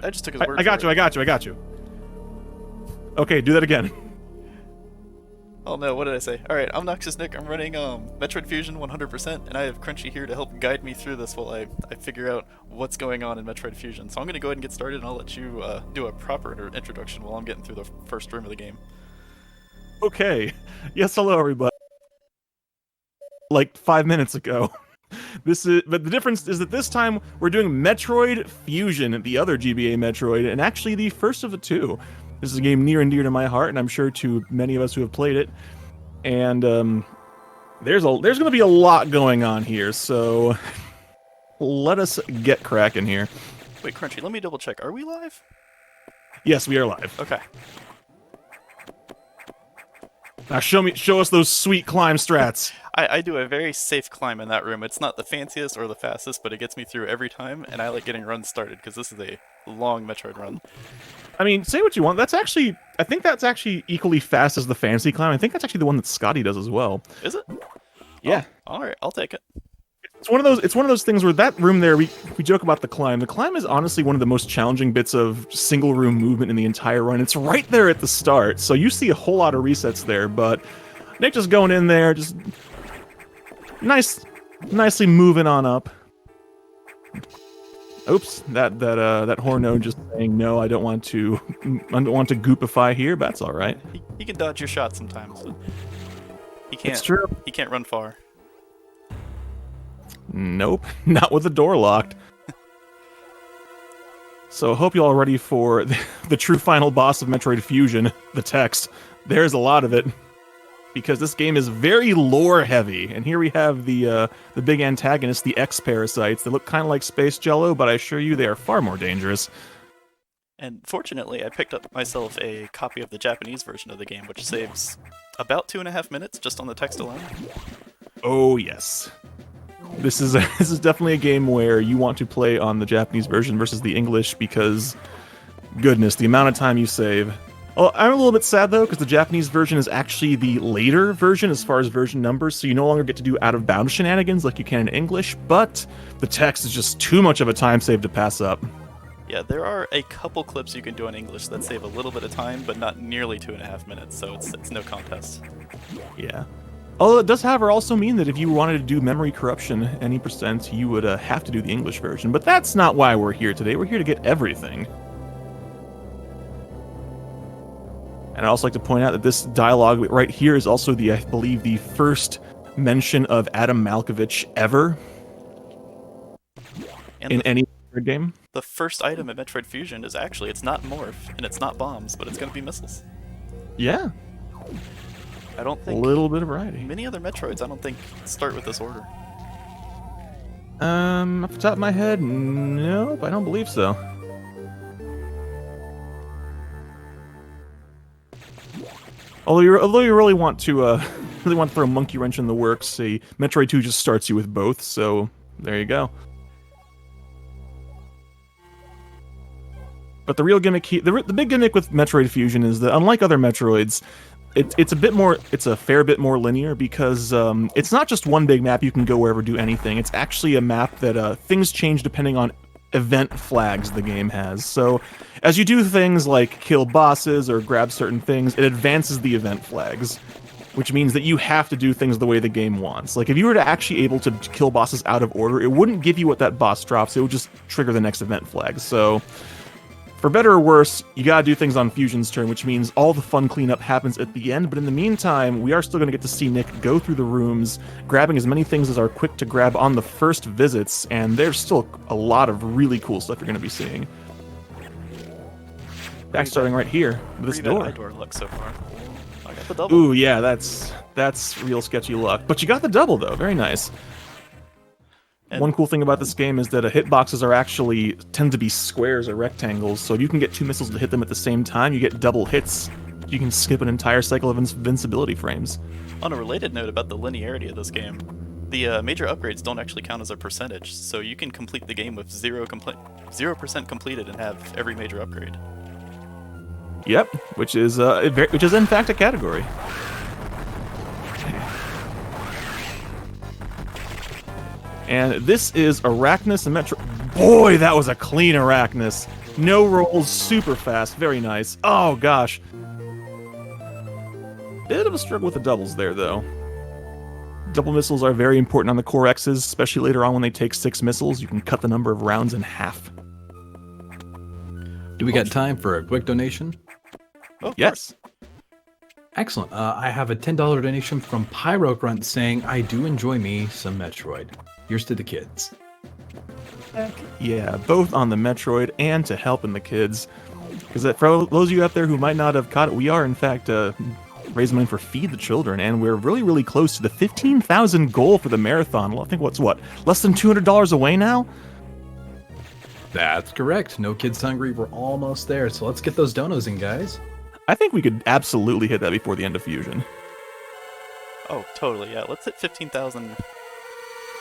I just took his word I got for you. it. I got you. Okay, do that again. Oh no, what did I say? Alright, I'm noxiousnick. I'm running Metroid Fusion 100%, and I have Crunchy here to help guide me through this while I figure out what's going on in Metroid Fusion. So I'm going to go ahead and get started, and I'll let you do a proper introduction while I'm getting through the first room of the game. Okay. Yes, hello everybody. Like 5 minutes ago. But the difference is that this time we're doing Metroid Fusion, the other GBA Metroid, and actually the first of the two. This is a game near and dear to my heart, and I'm sure to many of us who have played it. And there's going to be a lot going on here, so let us get cracking here. Wait, Crunchy, let me double check. Are we live? Yes, we are live. Okay. Now show us those sweet climb strats. I do a very safe climb in that room. It's not the fanciest or the fastest, but it gets me through every time, and I like getting runs started because this is a long Metroid run. I mean, say what you want. I think that's actually equally fast as the fancy climb. I think that's actually the one that Scotty does as well. Is it? Yeah. Oh, all right, I'll take it. It's one of those things where that room there, we joke about the climb. The climb is honestly one of the most challenging bits of single room movement in the entire run. It's right there at the start, so you see a whole lot of resets there, but Nick just going in there, just nicely moving on up. Oops, that horn node just saying no. I don't want to goopify here, but that's all right. He can dodge your shot sometimes. But he can't. It's true. He can't run far. Nope, not with the door locked. So I hope you all are ready for the true final boss of Metroid Fusion, the text. There's a lot of it, because this game is very lore heavy, and here we have the big antagonist, the X-Parasites. They look kind of like Space Jello, but I assure you they are far more dangerous. And fortunately, I picked up myself a copy of the Japanese version of the game, which saves about 2.5 minutes just on the text alone. Oh yes. This is definitely a game where you want to play on the Japanese version versus the English, because, goodness, the amount of time you save. Well, I'm a little bit sad, though, because the Japanese version is actually the later version as far as version numbers, so you no longer get to do out-of-bounds shenanigans like you can in English, but the text is just too much of a time save to pass up. Yeah, there are a couple clips you can do in English that save a little bit of time, but not nearly 2.5 minutes, so it's no contest. Yeah. Although it does, however, also mean that if you wanted to do memory corruption any percent, you would have to do the English version. But that's not why we're here today. We're here to get everything. And I'd also like to point out that this dialogue right here is also I believe, the first mention of Adam Malkovich ever in any Metroid game. The first item in Metroid Fusion is actually, it's not morph, and it's not bombs, but it's going to be missiles. Yeah. I don't think a little bit of variety. Many other Metroids, I don't think, start with this order. Off the top of my head, nope, I don't believe so. Although you really want to throw a monkey wrench in the works, say Metroid 2 just starts you with both, so there you go. But the real gimmick, the big gimmick with Metroid Fusion is that, unlike other Metroids, it's a fair bit more linear, because it's not just one big map you can go wherever, do anything. It's actually a map that things change depending on event flags the game has. So as you do things like kill bosses or grab certain things, it advances the event flags, which means that you have to do things the way the game wants. Like, if you were to actually able to kill bosses out of order, it wouldn't give you what that boss drops, it would just trigger the next event flag. So for better or worse, you gotta do things on Fusion's turn, which means all the fun cleanup happens at the end, but in the meantime, we are still gonna get to see Nick go through the rooms, grabbing as many things as are quick to grab on the first visits, and there's still a lot of really cool stuff you're gonna be seeing. Back starting right here, with this door. Door luck so far. I got the double. Ooh, yeah, that's real sketchy luck. But you got the double, though. Very nice. And one cool thing about this game is that hitboxes tend to be squares or rectangles, so if you can get 2 missiles to hit them at the same time, you get double hits. You can skip an entire cycle of invincibility frames. On a related note about the linearity of this game, the major upgrades don't actually count as a percentage, so you can complete the game with 0% completed and have every major upgrade. Yep, which is in fact a category. And this is Arachnus and Metro. Boy, that was a clean Arachnus. No rolls, super fast, very nice. Oh gosh. Bit of a struggle with the doubles there, though. Double missiles are very important on the core X's, especially later on when they take 6 missiles. You can cut the number of rounds in half. Do we got time for a quick donation? Oh, Yes. Excellent. I have a $10 donation from Pyro Grunt saying, I do enjoy me some Metroid. Here's to the kids. Heck yeah, both on the Metroid and to helping the kids. Because for those of you out there who might not have caught it, we are, in fact, raising money for Feed the Children, and we're really, really close to the 15,000 goal for the marathon. Well, I think what, less than $200 away now? That's correct. No Kids Hungry. We're almost there. So let's get those donos in, guys. I think we could absolutely hit that before the end of Fusion. Oh, totally, yeah. Let's hit 15,000.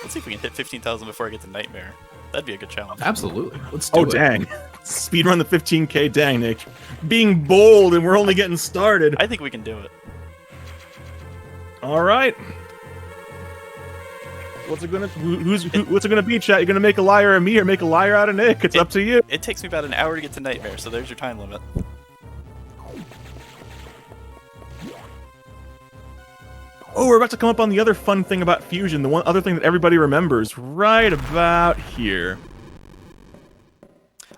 Let's see if we can hit 15,000 before I get to Nightmare. That'd be a good challenge. Absolutely. Let's do Oh, it. dang. Speedrun the 15K, dang, Nick. Being bold, and we're only getting started. I think we can do it. All right. What's it gonna be, chat? You gonna make a liar of me or make a liar out of Nick? It's up to you. It takes me about an hour to get to Nightmare, so there's your time limit. Oh, we're about to come up on the other fun thing about Fusion, the one other thing that everybody remembers, right about here.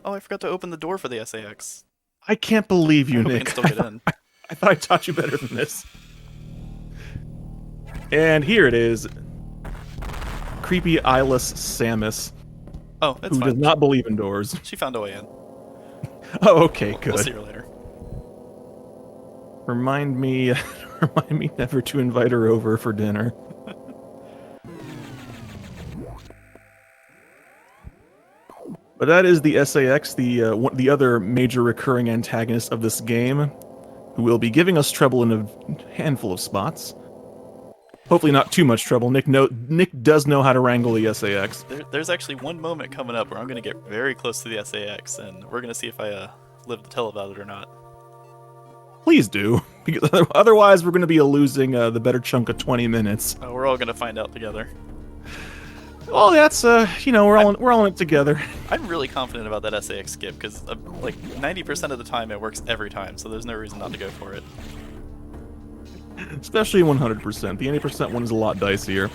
Oh, I forgot to open the door for the SAX. I can't believe you, I hope we Nick. can still get in. I thought I taught you better than this. And here it is. Creepy eyeless Samus, Oh, that's who fine. does not believe in doors. She found a way in. Oh, okay, good. We'll see her later. Remind me never to invite her over for dinner. But that is the SAX, the other major recurring antagonist of this game, who will be giving us trouble in a handful of spots. Hopefully not too much trouble. Nick does know how to wrangle the SAX. There's actually one moment coming up where I'm going to get very close to the SAX, and we're going to see if I live to tell about it or not. Please do, because otherwise we're going to be losing the better chunk of 20 minutes. We're all going to find out together. Oh, that's we're all in it together. I'm really confident about that SAX skip because like 90% of the time it works every time, so there's no reason not to go for it. Especially 100%. The 80% one is a lot dicier.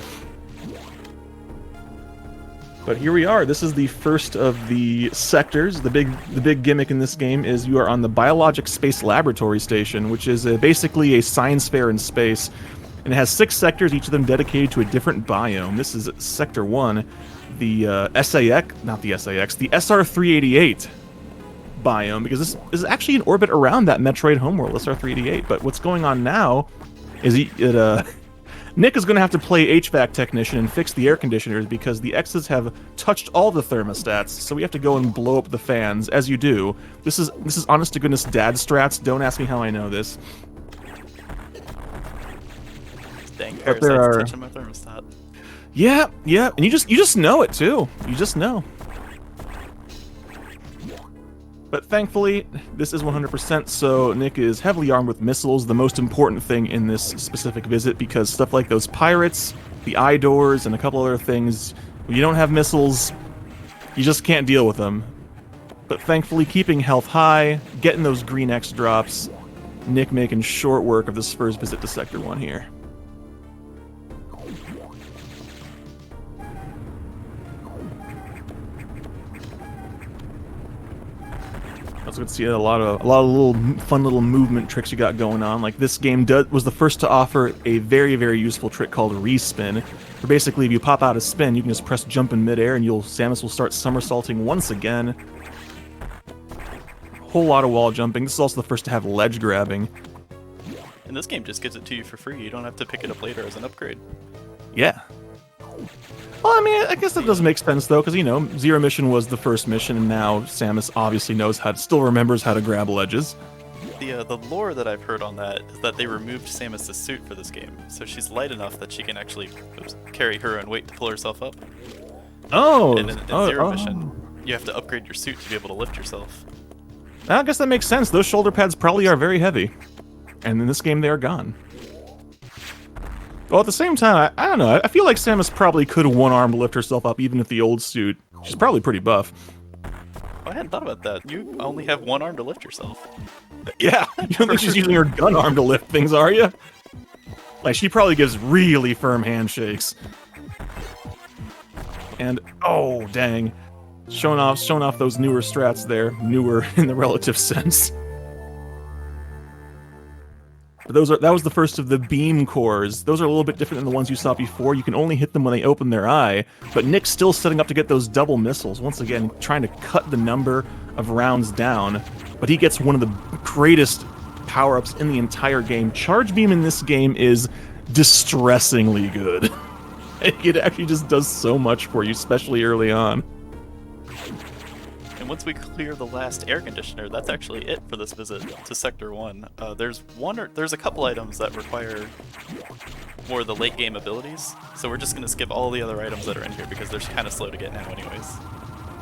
But here we are. This is the first of the sectors. The big gimmick in this game is you are on the Biologic Space Laboratory Station, which is basically a science fair in space. And it has 6 sectors, each of them dedicated to a different biome. This is Sector 1, the the SR-388 biome, because this is actually in orbit around that Metroid homeworld, SR-388. But what's going on now is Nick is going to have to play HVAC technician and fix the air conditioners because the X's have touched all the thermostats, so we have to go and blow up the fans, as you do. This is honest to goodness dad strats. Don't ask me how I know this. Dang But there parasites are- touching my thermostat. Yeah, and you just know it too. You just know. But thankfully, this is 100%, so Nick is heavily armed with missiles, the most important thing in this specific visit, because stuff like those pirates, the eye doors, and a couple other things, when you don't have missiles, you just can't deal with them. But thankfully, keeping health high, getting those green X drops, Nick making short work of this first visit to Sector 1 here. As we can see, a lot of little fun little movement tricks you got going on. Like this game was the first to offer a very, very useful trick called respin. Where basically, if you pop out a spin, you can just press jump in midair, and Samus will start somersaulting once again. Whole lot of wall jumping. This is also the first to have ledge grabbing. And this game just gives it to you for free. You don't have to pick it up later as an upgrade. Yeah. Well, I mean, I guess that does make sense, though, because, Zero Mission was the first mission, and now Samus obviously still remembers how to grab ledges. The lore that I've heard on that is that they removed Samus' suit for this game, so she's light enough that she can actually carry her own weight to pull herself up. Oh! And in Zero Mission, you have to upgrade your suit to be able to lift yourself. I guess that makes sense. Those shoulder pads probably are very heavy. And in this game, they are gone. Well, at the same time, I don't know. I feel like Samus probably could one-arm lift herself up even with the old suit. She's probably pretty buff. I hadn't thought about that. You only have one arm to lift yourself. Yeah, you don't think she's using her gun arm to lift things, are you? Like, she probably gives really firm handshakes. And, oh, dang. Showing off those newer strats there. Newer in the relative sense. But that was the first of the beam cores. Those are a little bit different than the ones you saw before. You can only hit them when they open their eye, but Nick's still setting up to get those double missiles. Once again, trying to cut the number of rounds down, but he gets one of the greatest power-ups in the entire game. Charge Beam in this game is distressingly good. It actually just does so much for you, especially early on. And once we clear the last air conditioner, that's actually it for this visit to Sector 1. There's a couple items that require more of the late game abilities, so we're just going to skip all the other items that are in here because they're kind of slow to get now anyways.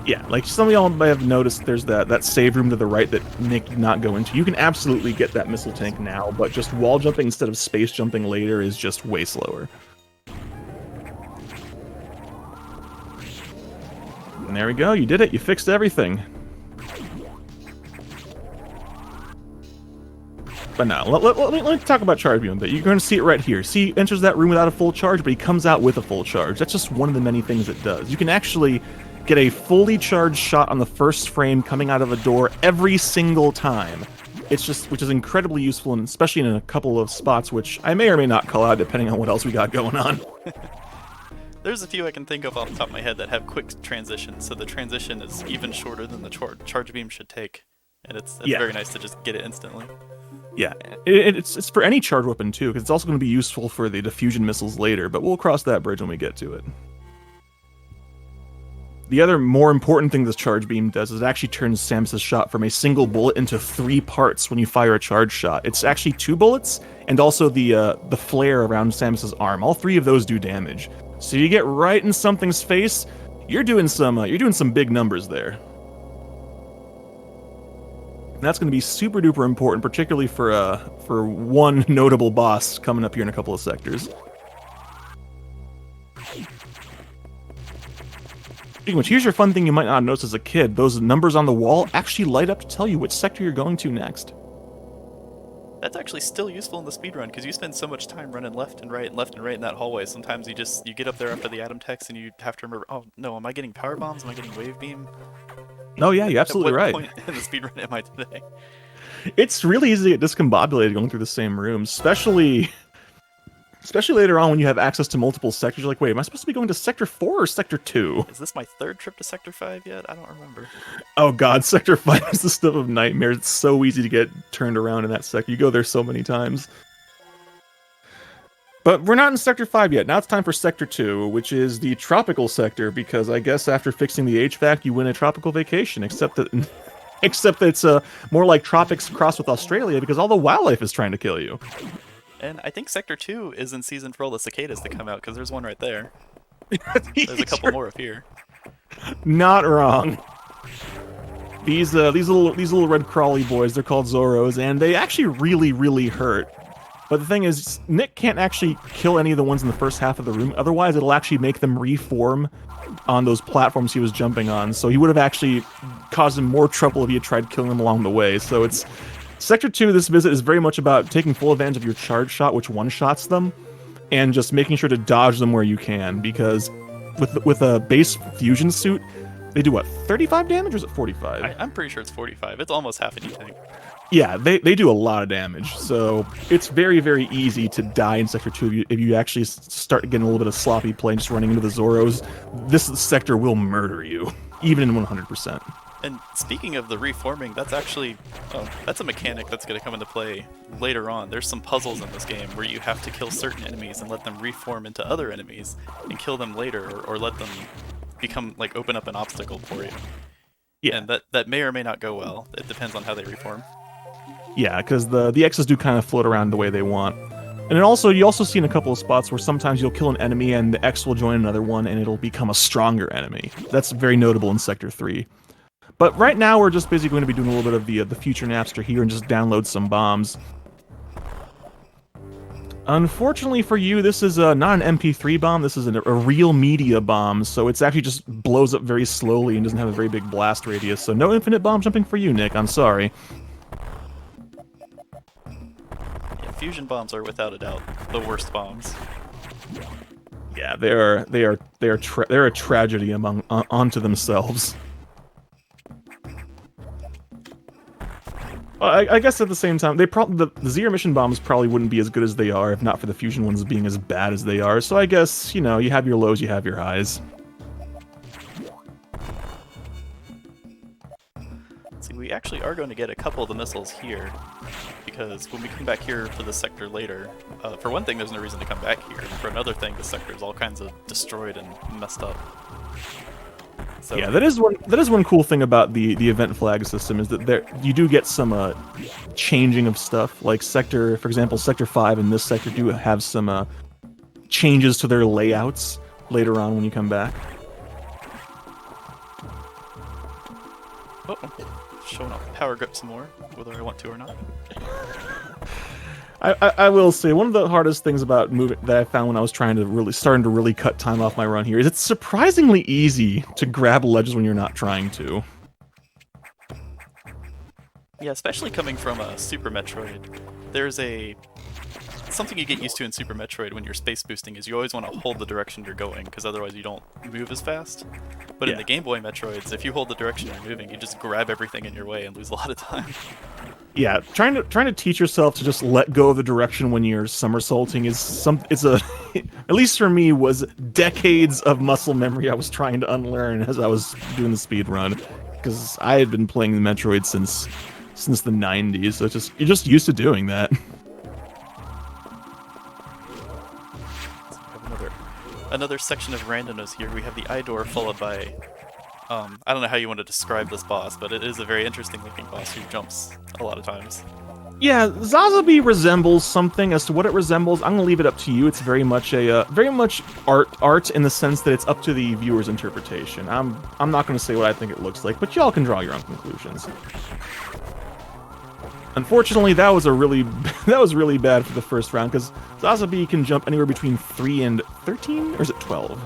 Yeah, like some of y'all may have noticed there's that save room to the right that Nick did not go into. You can absolutely get that missile tank now, but just wall jumping instead of space jumping later is just way slower. And there we go, you did it, you fixed everything. But now, let me talk about Charge Beam a bit. You're going to see it right here. See, he enters that room without a full charge, but he comes out with a full charge. That's just one of the many things it does. You can actually get a fully charged shot on the first frame coming out of a door every single time. Which is incredibly useful, and especially in a couple of spots, which I may or may not call out depending on what else we got going on. There's a few I can think of off the top of my head that have quick transitions, so the transition is even shorter than the charge beam should take, and it's very nice to just get it instantly. Yeah, it's for any charge weapon too, because it's also going to be useful for the diffusion missiles later, but we'll cross that bridge when we get to it. The other more important thing this charge beam does is it actually turns Samus's shot from a single bullet into 3 parts when you fire a charge shot. It's actually 2 bullets, and also the flare around Samus's arm. All 3 of those do damage. So you get right in something's face, you're doing some big numbers there. And that's going to be super duper important, particularly for one notable boss coming up here in a couple of sectors. Speaking of which, here's your fun thing you might not notice as a kid. Those numbers on the wall actually light up to tell you which sector you're going to next. That's actually still useful in the speedrun, because you spend so much time running left and right in that hallway. Sometimes you get up there after the atom text and you have to remember, oh no, am I getting power bombs? Am I getting wave beam? Oh yeah, you're absolutely right. At what point in the speedrun am I today? It's really easy to get discombobulated going through the same rooms, especially later on when you have access to multiple sectors. You're like, wait, am I supposed to be going to Sector 4 or Sector 2? Is this my 3rd trip to Sector 5 yet? I don't remember. Oh god, Sector 5 is the stuff of nightmares. It's so easy to get turned around in that sector. You go there so many times. But we're not in Sector 5 yet. Now it's time for Sector 2, which is the tropical sector, because I guess after fixing the HVAC, you win a tropical vacation, except that it's more like tropics crossed with Australia, because all the wildlife is trying to kill you. And I think Sector 2 is in season for all the cicadas to come out, because there's one right there. There's a couple more up here. Not wrong. These little red crawly boys, they're called Zoros, and they actually really, really hurt. But the thing is, Nick can't actually kill any of the ones in the first half of the room, otherwise it'll actually make them reform on those platforms he was jumping on, so he would have actually caused him more trouble if he had tried killing them along the way. So it's Sector 2, this visit is very much about taking full advantage of your charge shot, which one-shots them, and just making sure to dodge them where you can, because with a base fusion suit, they do what, 35 damage, or is it 45? I'm pretty sure it's 45. It's almost half an E-tank. Yeah, they do a lot of damage, so it's very, very easy to die in Sector 2 if you actually start getting a little bit of sloppy play and just running into the Zoros. This sector will murder you, even in 100%. And speaking of the reforming, that's actually that's a mechanic that's going to come into play later on. There's some puzzles in this game where you have to kill certain enemies and let them reform into other enemies and kill them later, or let them become, like, open up an obstacle for you. Yeah. And that may or may not go well. It depends on how they reform. Yeah, because the X's do kind of float around the way they want. And then also, you also see in a couple of spots where sometimes you'll kill an enemy and the X will join another one and it'll become a stronger enemy. That's very notable in Sector 3. But right now, we're just basically going to be doing a little bit of the future Napster here and just download some bombs. Unfortunately for you, this is not an MP3 bomb. This is a real media bomb, so it's actually just blows up very slowly and doesn't have a very big blast radius. So no infinite bomb jumping for you, Nick. I'm sorry. Yeah, fusion bombs are without a doubt the worst bombs. Yeah, they're a tragedy among onto themselves. I guess at the same time, the zero emission bombs probably wouldn't be as good as they are if not for the fusion ones being as bad as they are. So I guess, you know, you have your lows, you have your highs. See, we actually are going to get a couple of the missiles here, because when we come back here for this sector later, for one thing, there's no reason to come back here. For another thing, the sector is all kinds of destroyed and messed up. So, yeah, that is one cool thing about the event flag system is that you do get some changing of stuff. Like for example, Sector 5 and this sector do have some changes to their layouts later on when you come back. oh, showing off power grip some more, whether I want to or not. I will say one of the hardest things about moving that I found when I was starting to really cut time off my run here is it's surprisingly easy to grab ledges when you're not trying to. Yeah, especially coming from a Super Metroid, there's something you get used to in Super Metroid when you're space boosting is you always want to hold the direction you're going, because otherwise you don't move as fast. But in the Game Boy Metroids, if you hold the direction you're moving, you just grab everything in your way and lose a lot of time. Yeah, trying to teach yourself to just let go of the direction when you're somersaulting is at least for me, was decades of muscle memory I was trying to unlearn as I was doing the speed run, because I had been playing the Metroid since the 90s, so you're just used to doing that. Another section of randomness here. We have the eye door followed by I don't know how you want to describe this boss, but it is a very interesting looking boss who jumps a lot of times. Yeah, Zazabi resembles something. As to what it resembles, I'm gonna leave it up to you. It's very much art in the sense that it's up to the viewer's interpretation. I'm not gonna say what I think it looks like, but y'all can draw your own conclusions. Unfortunately, that was really bad for the first round, because Zazabi can jump anywhere between 3 and 13, or is it 12?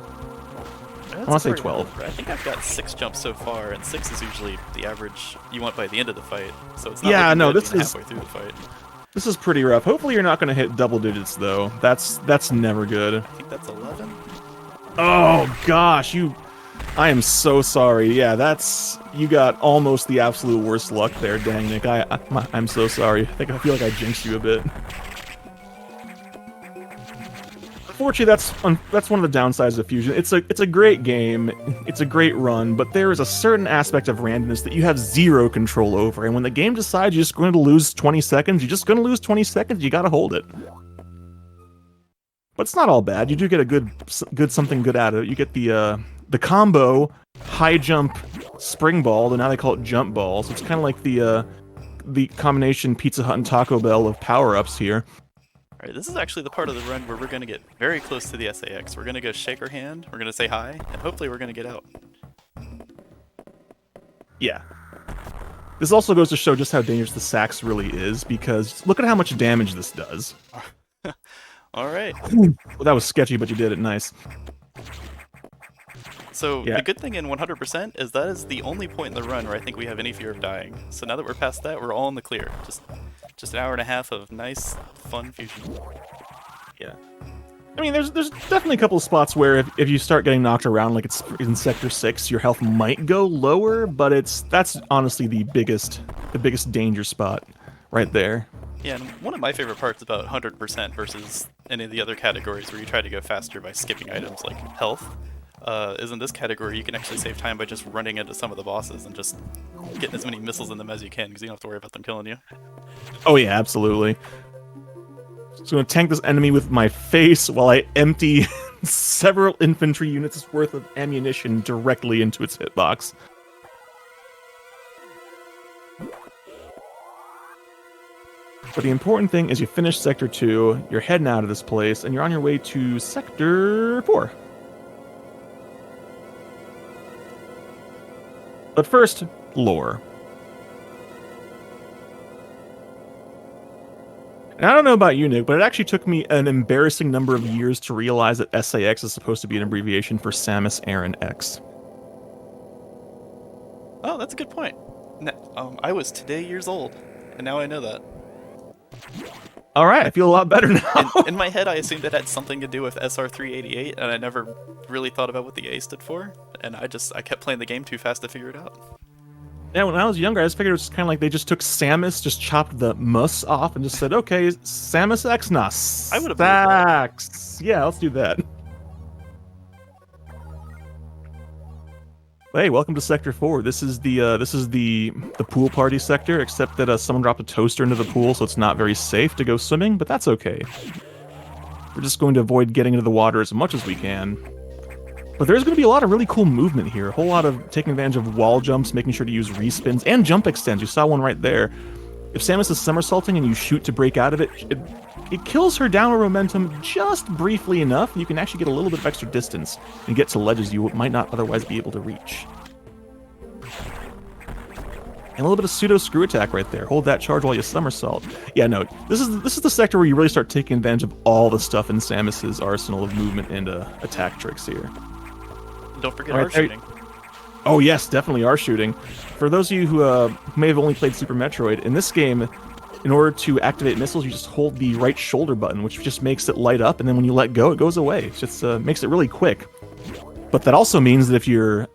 I want to say 12. I think I've got 6 jumps so far, and 6 is usually the average you want by the end of the fight. So it's not halfway through the fight. This is pretty rough. Hopefully you're not going to hit double digits though. That's never good. I think that's 11. Oh gosh, I am so sorry. Yeah, you got almost the absolute worst luck there, dang Nick. I'm so sorry. I feel like I jinxed you a bit. Unfortunately, that's one of the downsides of Fusion. It's a great game, it's a great run, but there is a certain aspect of randomness that you have zero control over. And when the game decides you're just going to lose 20 seconds, you're just going to lose 20 seconds. You got to hold it. But it's not all bad. You do get something good out of it. You get the combo high jump spring ball, and now they call it jump ball. So it's kind of like the combination Pizza Hut and Taco Bell of power-ups here. Alright, this is actually the part of the run where we're going to get very close to the SAX. We're going to go shake our hand, we're going to say hi, and hopefully we're going to get out. Yeah. This also goes to show just how dangerous the Sax really is, because look at how much damage this does. Alright. Well, that was sketchy, but you did it nice. So, yeah. The good thing in 100% is that is the only point in the run where I think we have any fear of dying. So now that we're past that, we're all in the clear. Just an hour and a half of nice, fun fusion. Yeah. I mean, there's definitely a couple of spots where if you start getting knocked around, like it's in Sector 6, your health might go lower, but that's honestly the biggest danger spot right there. Yeah, and one of my favorite parts about 100% versus any of the other categories where you try to go faster by skipping items like health, is in this category you can actually save time by just running into some of the bosses and just getting as many missiles in them as you can, because you don't have to worry about them killing you. Oh yeah, absolutely. So I'm going to tank this enemy with my face while I empty several infantry units worth of ammunition directly into its hitbox. But the important thing is you finish Sector 2, you're heading out of this place, and you're on your way to Sector 4. But first, lore. And I don't know about you, Nick, but it actually took me an embarrassing number of years to realize that SAX is supposed to be an abbreviation for Samus Aran X. Oh, that's a good point. I was today years old, and now I know that. All right, I feel a lot better now. In my head, I assumed it had something to do with SR388, and I never really thought about what the A stood for, and I kept playing the game too fast to figure it out. Yeah, when I was younger, I just figured it was kind of like they just took Samus, just chopped the mus off, and just said, okay, Samus X Nas. I would have believed that. Sax. Yeah, let's do that. Hey, welcome to Sector 4. This is the pool party sector, except that someone dropped a toaster into the pool, so it's not very safe to go swimming, but that's okay. We're just going to avoid getting into the water as much as we can. But there's going to be a lot of really cool movement here. A whole lot of taking advantage of wall jumps, making sure to use respins, and jump extends. You saw one right there. If Samus is somersaulting and you shoot to break out of it, it kills her downward momentum just briefly enough, and you can actually get a little bit of extra distance and get to ledges you might not otherwise be able to reach. And a little bit of pseudo screw attack right there. Hold that charge while you somersault. Yeah, no, this is the sector where you really start taking advantage of all the stuff in Samus's arsenal of movement and attack tricks here. Don't forget our shooting. Oh yes, definitely our shooting. For those of you who may have only played Super Metroid, in this game, in order to activate missiles, you just hold the right shoulder button, which just makes it light up, and then when you let go, it goes away. It just makes it really quick. But that also means that if you're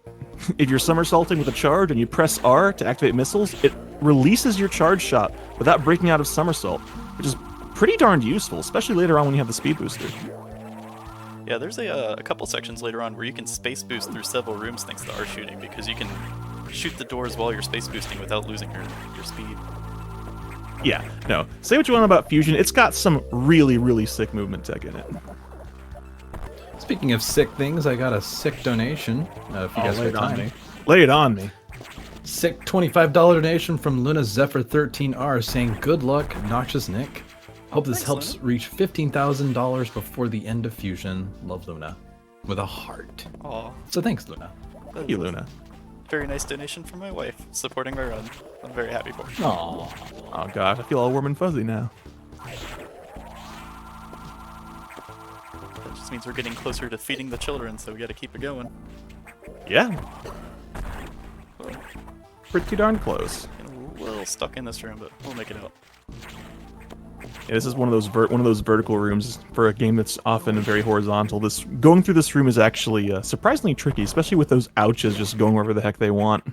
somersaulting with a charge and you press R to activate missiles, it releases your charge shot without breaking out of somersault, which is pretty darned useful, especially later on when you have the speed booster. Yeah, there's a couple sections later on where you can space boost through several rooms thanks to our shooting, because you can shoot the doors while you're space boosting without losing your speed. Yeah, no. Say what you want about Fusion, it's got some really, really sick movement tech in it. Speaking of sick things, I got a sick donation. If you guys have time. Lay it on me. Sick $25 donation from Luna Zephyr13R saying, "Good luck, Noxious Nick. Hope this helps Luna. reach $15,000 before the end of Fusion. Love, Luna." With a heart. Aw. So thanks, Luna. Thank you, Luna. Very nice donation from my wife, supporting my run. I'm very happy for her. Aww. Oh gosh, I feel all warm and fuzzy now. That just means we're getting closer to feeding the children, so we gotta keep it going. Yeah. Pretty darn close. Getting a little stuck in this room, but we'll make it out. Yeah, this is one of those vertical rooms for a game that's often very horizontal. Going through this room is actually surprisingly tricky, especially with those ouches just going wherever the heck they want.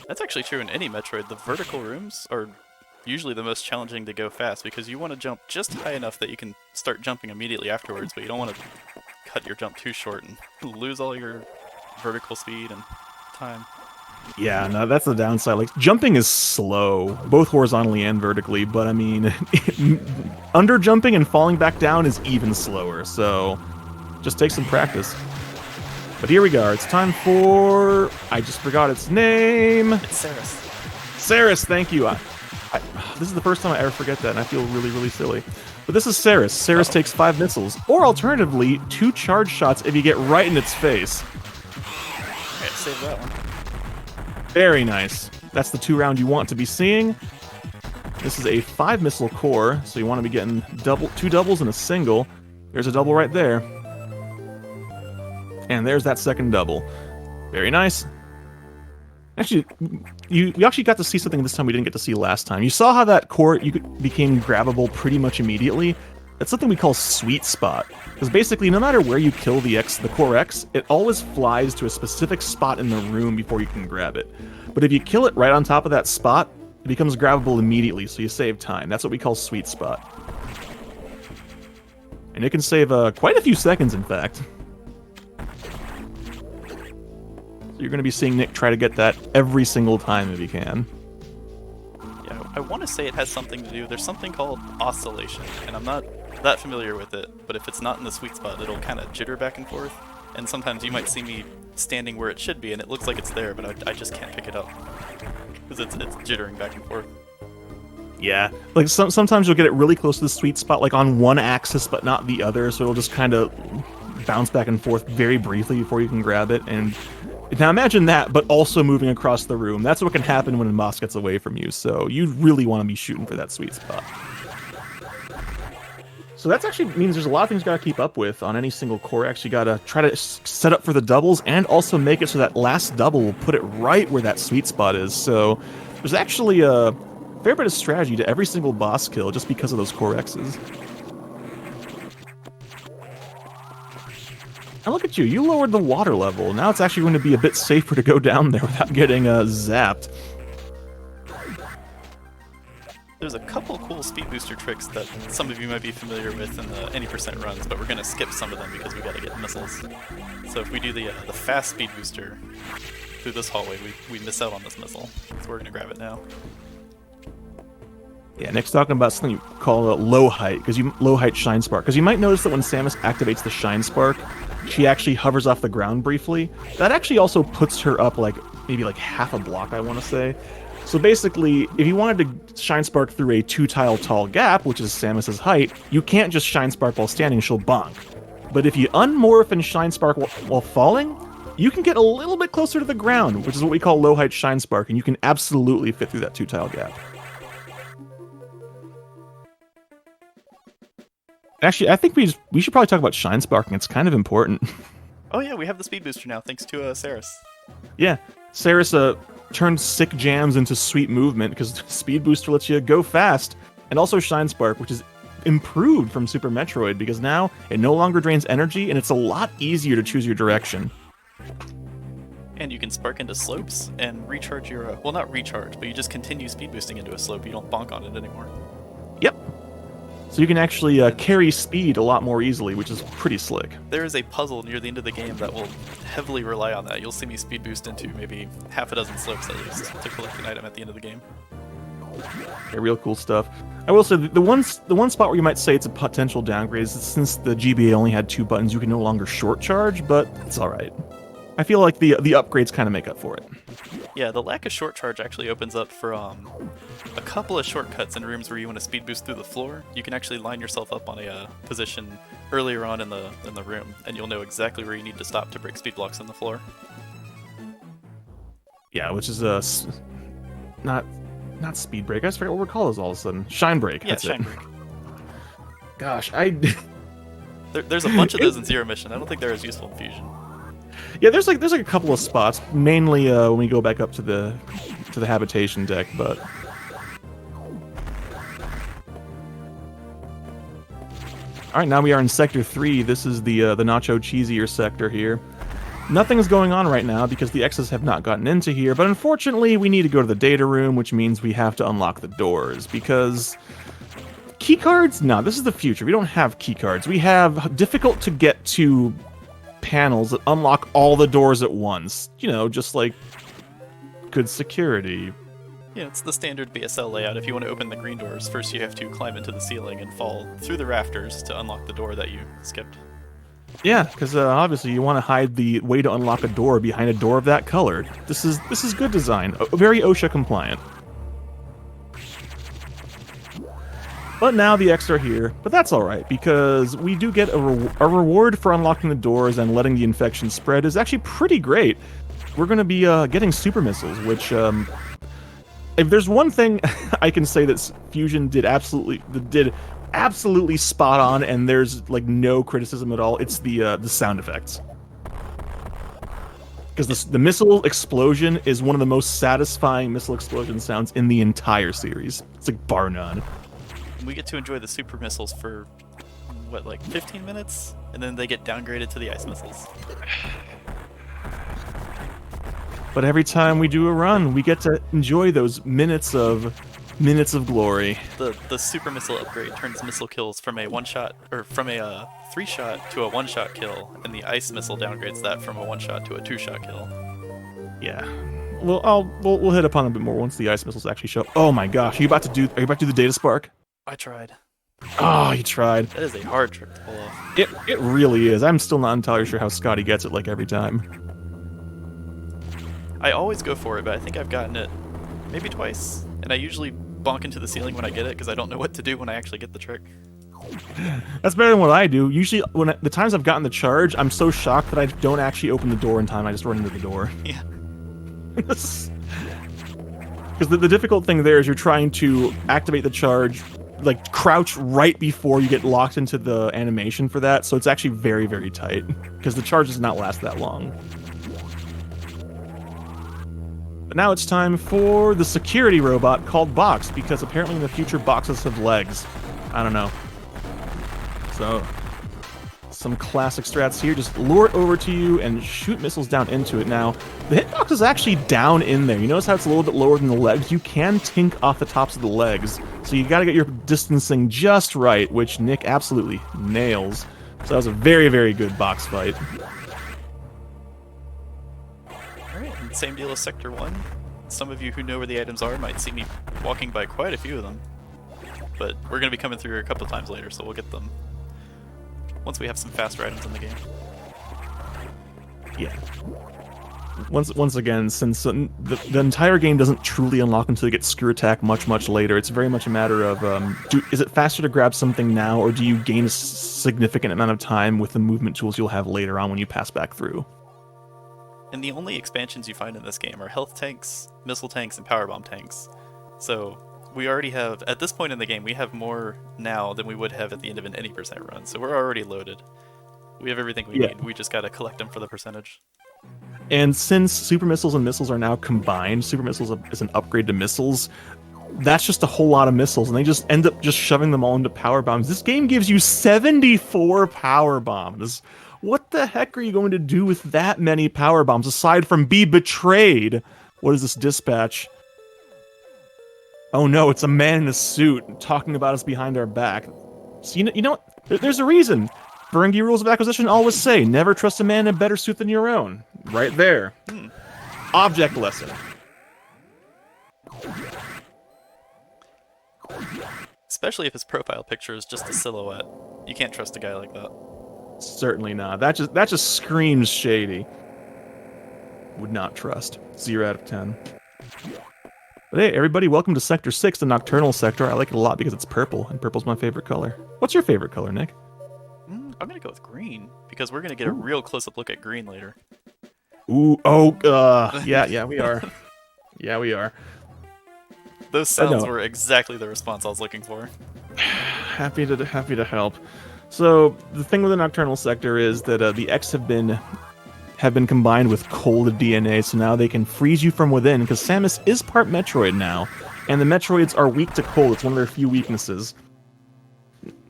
That's actually true in any Metroid. The vertical rooms are usually the most challenging to go fast, because you want to jump just high enough that you can start jumping immediately afterwards, but you don't want to cut your jump too short and lose all your vertical speed and time. Yeah, no, that's the downside. Like, jumping is slow, both horizontally and vertically, but I mean, under jumping and falling back down is even slower, so just take some practice. But here we go. It's time for... I just forgot its name. It's Saris. Saris, thank you. This is the first time I ever forget that, and I feel really, really silly. But this is Saris. Saris takes 5 missiles, or alternatively, 2 charge shots if you get right in its face. Alright, save that one. Very nice. That's the 2 round you want to be seeing. This is a 5 missile core, so you want to be getting 2 doubles and a single. There's a double right there. And there's that second double. Very nice. Actually, you actually got to see something this time we didn't get to see last time. You saw how that core became grabbable pretty much immediately. That's something we call sweet spot. Because basically, no matter where you kill the core X, it always flies to a specific spot in the room before you can grab it. But if you kill it right on top of that spot, it becomes grabbable immediately, so you save time. That's what we call sweet spot. And it can save quite a few seconds, in fact. So you're going to be seeing Nick try to get that every single time if he can. Yeah, I want to say it has something to do. There's something called oscillation, and I'm not that familiar with it, but if it's not in the sweet spot, it'll kind of jitter back and forth. And sometimes you might see me standing where it should be, and it looks like it's there, but I just can't pick it up. Because it's jittering back and forth. Yeah, like sometimes you'll get it really close to the sweet spot, like on one axis but not the other, so it'll just kind of bounce back and forth very briefly before you can grab it. And now imagine that, but also moving across the room. That's what can happen when a boss gets away from you, so you really want to be shooting for that sweet spot. So that actually means there's a lot of things you gotta keep up with on any single core. Actually gotta try to set up for the doubles and also make it so that last double will put it right where that sweet spot is. So there's actually a fair bit of strategy to every single boss kill just because of those core X's. And look at you, you lowered the water level. Now it's actually going to be a bit safer to go down there without getting zapped. There's a couple cool speed booster tricks that some of you might be familiar with in the any percent runs, but we're going to skip some of them because we got to get missiles. So if we do the fast speed booster through this hallway, we miss out on this missile. So we're going to grab it now. Yeah, Nick's talking about something you call low height, low height shine spark. Because you might notice that when Samus activates the shine spark, she actually hovers off the ground briefly. That actually also puts her up maybe half a block, I want to say. So basically, if you wanted to shine spark through a 2-tile tall gap, which is Samus's height, you can't just shine spark while standing, she'll bonk. But if you unmorph and shine spark while falling, you can get a little bit closer to the ground, which is what we call low height shine spark, and you can absolutely fit through that 2-tile gap. Actually, I think we should probably talk about shine sparking. It's kind of important. Oh yeah, we have the speed booster now, thanks to Saris. Yeah, Saris turned sick jams into sweet movement because speed booster lets you go fast, and also shine spark, which is improved from Super Metroid because now it no longer drains energy and it's a lot easier to choose your direction. And you can spark into slopes and recharge your well, not recharge, but you just continue speed boosting into a slope. You don't bonk on it anymore. Yep. So you can actually carry speed a lot more easily, which is pretty slick. There is a puzzle near the end of the game that will heavily rely on that. You'll see me speed boost into maybe half a dozen slopes at least to collect an item at the end of the game. Yeah, real cool stuff. I will say the one spot where you might say it's a potential downgrade is since the GBA only had 2 buttons, you can no longer short charge, but it's all right. I feel like the upgrades kind of make up for it. Yeah, the lack of short charge actually opens up for a couple of shortcuts in rooms where you want to speed boost through the floor. You can actually line yourself up on a position earlier on in the room, and you'll know exactly where you need to stop to break speed blocks in the floor. Yeah, which is not speed break. I just forget what we call those all of a sudden. Shine break. Yeah, that's shine it. break. Gosh, There's a bunch of those in Zero Mission. I don't think they're as useful in Fusion. Yeah, there's a couple of spots, mainly when we go back up to the habitation deck, but all right, now we are in Sector 3. This is the nacho cheesier sector here. Nothing's going on right now because the X's have not gotten into here, but unfortunately we need to go to the data room, which means we have to unlock the doors because keycards? No, this is the future. We don't have keycards. We have difficult to get to panels that unlock all the doors at once. You know, just like good security. Yeah, it's the standard BSL layout. If you want to open the green doors, first you have to climb into the ceiling and fall through the rafters to unlock the door that you skipped. Yeah, because obviously you want to hide the way to unlock a door behind a door of that color. This is good design, very OSHA compliant. But now the X are here, but that's alright, because we do get a reward for unlocking the doors and letting the infection spread is actually pretty great. We're going to be getting super missiles, which, if there's one thing I can say that Fusion did absolutely spot on, and there's like no criticism at all, it's the sound effects. Because the missile explosion is one of the most satisfying missile explosion sounds in the entire series. It's like bar none. We get to enjoy the super missiles for, what, like 15 minutes? And then they get downgraded to the ice missiles. But every time we do a run, we get to enjoy those minutes of glory. The super missile upgrade turns missile kills from a one-shot, or from a 3-shot to a 1-shot kill, and the ice missile downgrades that from a 1-shot to a 2-shot kill. Yeah. Well, we'll hit upon a bit more once the ice missiles actually show up. Oh my gosh, are you about to do the data spark? I tried. Oh, you tried. That is a hard trick to pull off. It really is. I'm still not entirely sure how Scotty gets it like every time. I always go for it, but I think I've gotten it maybe twice. And I usually bonk into the ceiling when I get it because I don't know what to do when I actually get the trick. That's better than what I do. Usually, the times I've gotten the charge, I'm so shocked that I don't actually open the door in time. I just run into the door. Yeah. Because the difficult thing there is you're trying to activate the charge like crouch right before you get locked into the animation for that, so it's actually very, very tight because the charge does not last that long. But now it's time for the security robot called Box, because apparently in the future boxes have legs. I don't know. So some classic strats here. Just lure it over to you and shoot missiles down into it. Now, the hitbox is actually down in there. You notice how it's a little bit lower than the legs? You can tink off the tops of the legs. So you gotta get your distancing just right, which Nick absolutely nails. So that was a very, very good box fight. Alright, and same deal as Sector 1. Some of you who know where the items are might see me walking by quite a few of them. But we're going to be coming through here a couple times later, so we'll get them once we have some faster items in the game. Yeah. Once again, since the entire game doesn't truly unlock until you get Screw Attack much, much later, it's very much a matter of, is it faster to grab something now, or do you gain a significant amount of time with the movement tools you'll have later on when you pass back through? And the only expansions you find in this game are health tanks, missile tanks, and powerbomb tanks. So we already have, at this point in the game, we have more now than we would have at the end of an any percent run, so we're already loaded. We have everything we need, we just gotta collect them for the percentage. And since super missiles and missiles are now combined, super missiles is an upgrade to missiles, that's just a whole lot of missiles, and they just end up just shoving them all into power bombs. This game gives you 74 power bombs. What the heck are you going to do with that many power bombs, aside from be betrayed? What is this dispatch? Oh no, it's a man in a suit talking about us behind our back. So you know what? There's a reason. Ferengi rules of acquisition always say, never trust a man in a better suit than your own. Right there. Object lesson. Especially if his profile picture is just a silhouette. You can't trust a guy like that. Certainly not. That just screams shady. Would not trust. 0 out of 10. But hey, everybody, welcome to Sector 6, the Nocturnal Sector. I like it a lot because it's purple, and purple's my favorite color. What's your favorite color, Nick? I'm gonna go with green, because we're gonna get a real close-up look at green later. Ooh, yeah, we are. Yeah, we are. Those sounds were exactly the response I was looking for. Happy to help. So the thing with the Nocturnal Sector is that the X have been combined with cold DNA, so now they can freeze you from within, because Samus is part Metroid now, and the Metroids are weak to cold. It's one of their few weaknesses.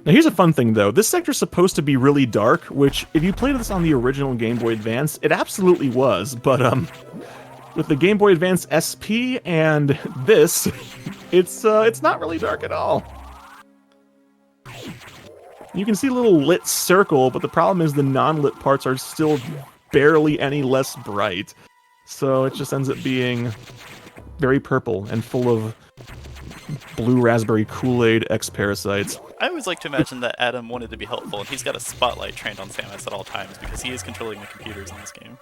Now here's a fun thing though, this sector's supposed to be really dark, which if you played this on the original Game Boy Advance, it absolutely was, but with the Game Boy Advance SP and this, it's not really dark at all. You can see a little lit circle, but the problem is the non-lit parts are still barely any less bright. So it just ends up being very purple and full of blue raspberry Kool-Aid X-parasites. I always like to imagine that Adam wanted to be helpful, and he's got a spotlight trained on Samus at all times, because he is controlling the computers in this game.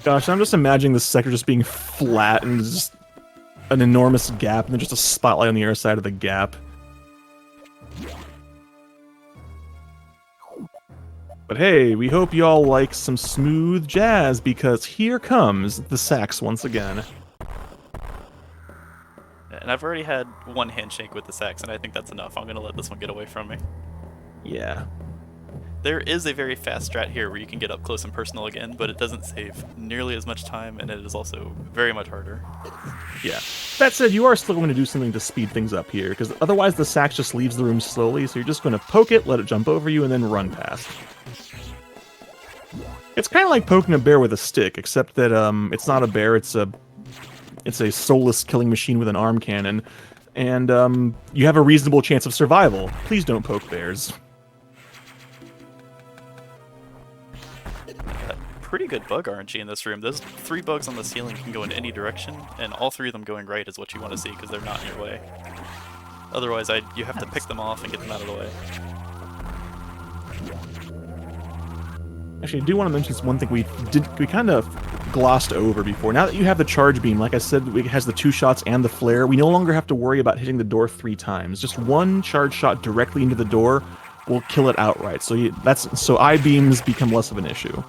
Gosh, I'm just imagining this sector just being flat and just an enormous gap, and then just a spotlight on the other side of the gap. But hey, we hope y'all like some smooth jazz, because here comes the sax once again. And I've already had one handshake with the sax, and I think that's enough. I'm going to let this one get away from me. Yeah. There is a very fast strat here where you can get up close and personal again, but it doesn't save nearly as much time, and it is also very much harder. Yeah. That said, you are still going to do something to speed things up here, because otherwise the sax just leaves the room slowly, so you're just going to poke it, let it jump over you, and then run past. It's kind of like poking a bear with a stick, except that it's not a bear, it's a soulless killing machine with an arm cannon, and you have a reasonable chance of survival. Please don't poke bears. Pretty good bug RNG in this room. Those 3 bugs on the ceiling can go in any direction, and all 3 of them going right is what you want to see, because they're not in your way. Otherwise, you have to pick them off and get them out of the way. Actually, I do want to mention one thing we kind of glossed over before. Now that you have the charge beam, like I said, it has the 2 shots and the flare, we no longer have to worry about hitting the door 3 times. Just one charge shot directly into the door will kill it outright. So I-beams become less of an issue.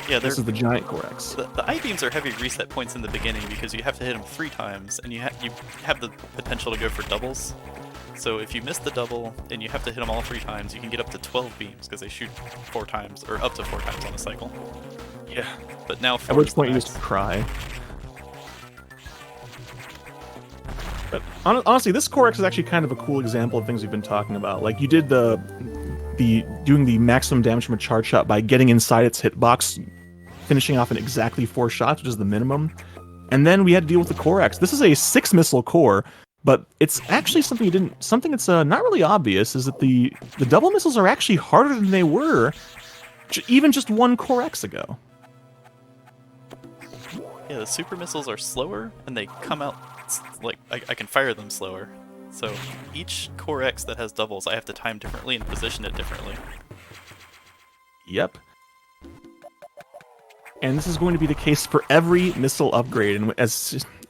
Yeah, This is the giant Corex. The I-beams are heavy reset points in the beginning because you have to hit them 3 times, and you have the potential to go for doubles. So if you miss the double and you have to hit them all 3 times, you can get up to 12 beams because they shoot 4 times, or up to 4 times on a cycle. Yeah. But now At which point you just cry. But honestly, this Corex is actually kind of a cool example of things we've been talking about. Like, you did doing the maximum damage from a charge shot by getting inside its hitbox, finishing off in exactly 4 shots, which is the minimum. And then we had to deal with the Corex. This is a 6-missile core, but it's actually something that's not really obvious, is that the double missiles are actually harder than they were even just 1 Corex ago. Yeah, the super missiles are slower, and they come out, like, I can fire them slower. So each Corex that has doubles, I have to time differently and position it differently. Yep. And this is going to be the case for every missile upgrade, and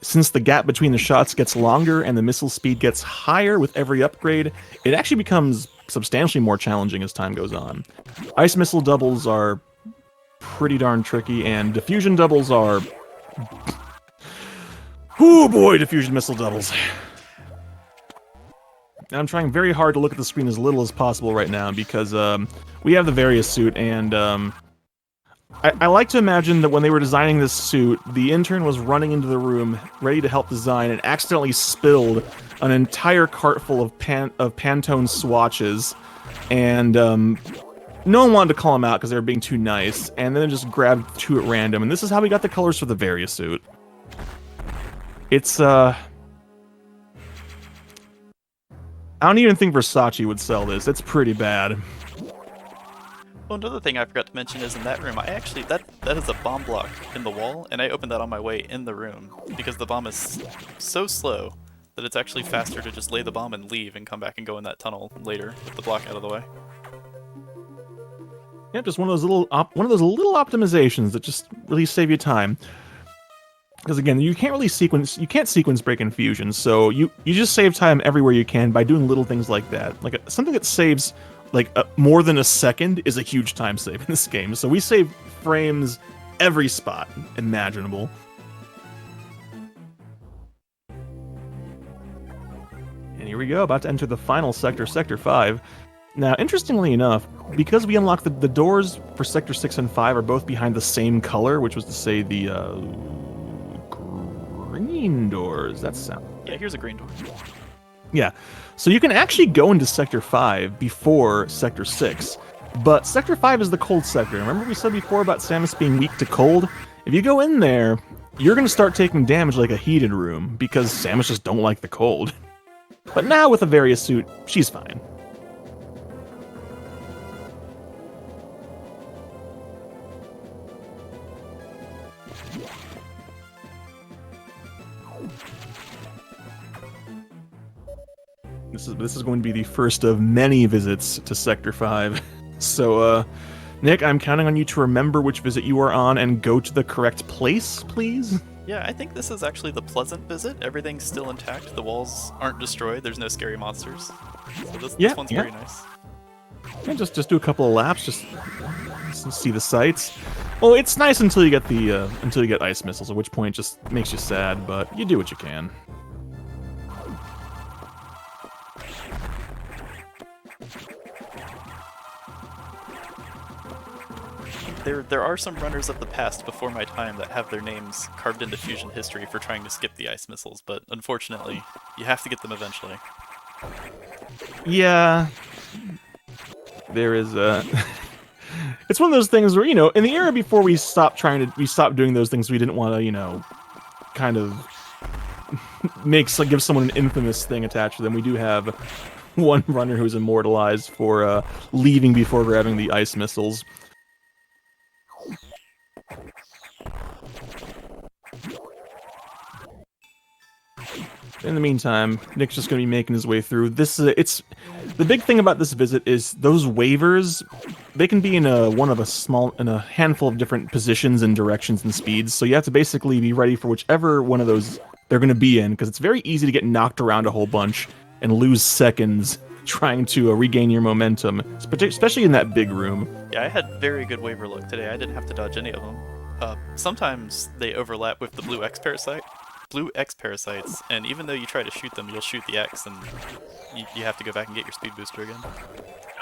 since the gap between the shots gets longer and the missile speed gets higher with every upgrade, it actually becomes substantially more challenging as time goes on. Ice missile doubles are pretty darn tricky, and diffusion doubles are... Oh boy, diffusion missile doubles. I'm trying very hard to look at the screen as little as possible right now because we have the Various suit, and I like to imagine that when they were designing this suit, the intern was running into the room ready to help design and accidentally spilled an entire cart full of Pantone swatches, and no one wanted to call him out because they were being too nice, and then just grabbed 2 at random, and this is how we got the colors for the Various suit. It's, I don't even think Versace would sell this. It's pretty bad. Well, another thing I forgot to mention is in that room, I actually, that is a bomb block in the wall, and I opened that on my way in the room, because the bomb is so slow that it's actually faster to just lay the bomb and leave and come back and go in that tunnel later with the block out of the way. Yeah, just one of those little optimizations that just really save you time. Because again, you can't sequence break in Fusion, so you just save time everywhere you can by doing little things like that. Like something that saves like more than a second is a huge time save in this game. So we save frames every spot imaginable. And here we go, about to enter the final sector, Sector 5. Now, interestingly enough, because we unlocked the doors for Sector 6 and 5 are both behind the same color, which was to say the green doors. That sound. Yeah, here's a green door. Yeah, so you can actually go into Sector 5 before Sector 6, but Sector 5 is the cold sector. Remember we said before about Samus being weak to cold? If you go in there, you're going to start taking damage like a heated room, because Samus just don't like the cold. But now with a Various suit, she's fine. This is going to be the first of many visits to Sector 5. So, Nick, I'm counting on you to remember which visit you are on and go to the correct place, please. Yeah, I think this is actually the pleasant visit. Everything's still intact. The walls aren't destroyed. There's no scary monsters. So this one's very nice. Yeah, just do a couple of laps, just see the sights. Well, it's nice until you get ice missiles, at which point it just makes you sad, but you do what you can. There are some runners of the past before my time that have their names carved into Fusion history for trying to skip the ice missiles, but unfortunately, you have to get them eventually. Yeah. There is a... It's one of those things where, in the era before we stopped doing those things we didn't want to, kind of give someone an infamous thing attached to them. We do have one runner who's immortalized for leaving before grabbing the ice missiles. In the meantime, Nick's just going to be making his way through. The big thing about this visit is those waivers. They can be in a handful of different positions and directions and speeds. So you have to basically be ready for whichever one of those they're going to be in, because it's very easy to get knocked around a whole bunch and lose seconds trying to regain your momentum, especially in that big room. Yeah, I had very good waiver luck today. I didn't have to dodge any of them. Sometimes they overlap with the blue X parasites, and even though you try to shoot them, you'll shoot the X, and you have to go back and get your speed booster again.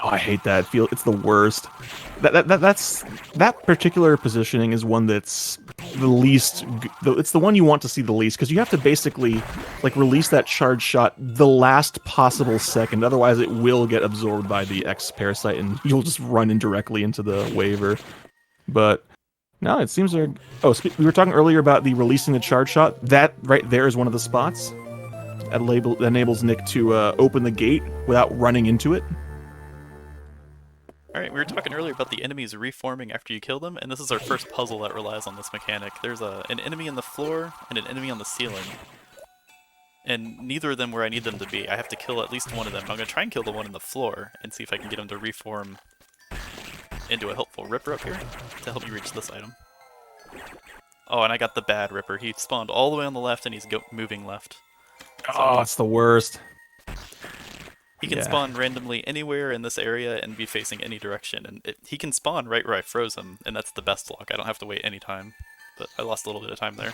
Oh, I hate that. It's the worst. That particular positioning is one that's the least. It's the one you want to see the least, because you have to basically like release that charge shot the last possible second. Otherwise, it will get absorbed by the X parasite, and you'll just run indirectly into the waiver. But no, it seems like. Oh, we were talking earlier about the releasing the charge shot. That right there is one of the spots that enables Nick to open the gate without running into it. Alright, we were talking earlier about the enemies reforming after you kill them, and this is our first puzzle that relies on this mechanic. There's an enemy on the floor and an enemy on the ceiling. And neither of them where I need them to be. I have to kill at least one of them. I'm going to try and kill the one on the floor and see if I can get him to reform into a helpful Ripper up here to help me reach this item. Oh, and I got the bad Ripper. He spawned all the way on the left and he's moving left. Oh, it's the worst. He can spawn randomly anywhere in this area and be facing any direction, and he can spawn right where I froze him, and that's the best luck. I don't have to wait any time, but I lost a little bit of time there.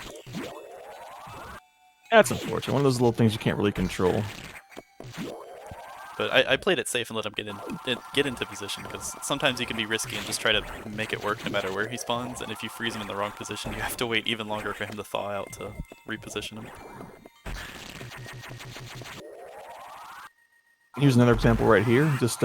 That's unfortunate. One of those little things you can't really control. But I played it safe and let him get into position, because sometimes he can be risky and just try to make it work no matter where he spawns, and if you freeze him in the wrong position, you have to wait even longer for him to thaw out to reposition him. Here's another example right here. Just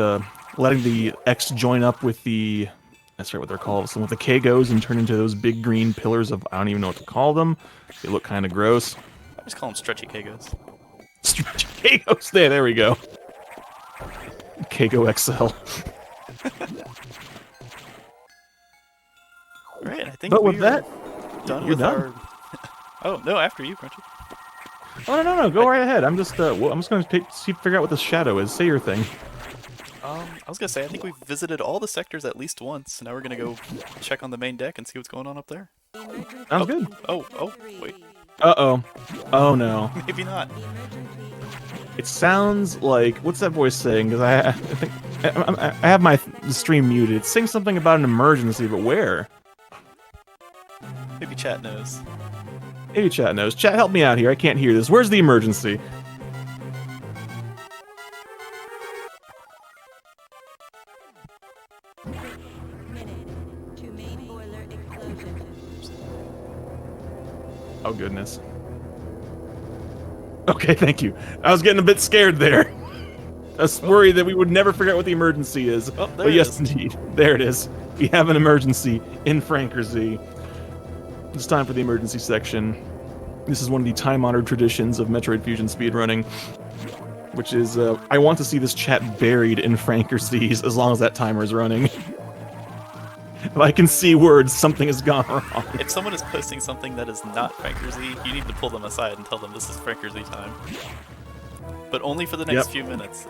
letting the X join up with the, that's right, what they're called. So with the K goes and turn into those big green pillars of, I don't even know what to call them. They look kind of gross. I just call them stretchy Kagos. Stretchy Kagos, there we go. Kago XL. Alright, I think but with that, done you're with done. our... Oh, no, after you, Crunchy. Oh, no, go right ahead. I'm just going to figure out what this shadow is. Say your thing. I was going to say, I think we've visited all the sectors at least once. Now we're going to go check on the main deck and see what's going on up there. Sounds good. Oh, wait. Uh-oh. Oh, no. Maybe not. It sounds like, what's that voice saying? Because I think I have the stream muted. It's saying something about an emergency, but where? Maybe chat knows. Maybe chat knows. Chat, help me out here. I can't hear this. Where's the emergency? Oh, goodness. Okay, thank you. I was getting a bit scared there. I was worried that we would never figure out what the emergency is. Oh, but yes, indeed. There it is. We have an emergency in Frankersy. It's time for the emergency section. This is one of the time-honored traditions of Metroid Fusion speedrunning, which is, I want to see this chat buried in Frankersies as long as that timer is running. If I can see words, something has gone wrong. If someone is posting something that is not Frankersy, you need to pull them aside and tell them this is Frankersy time. But only for the next few minutes.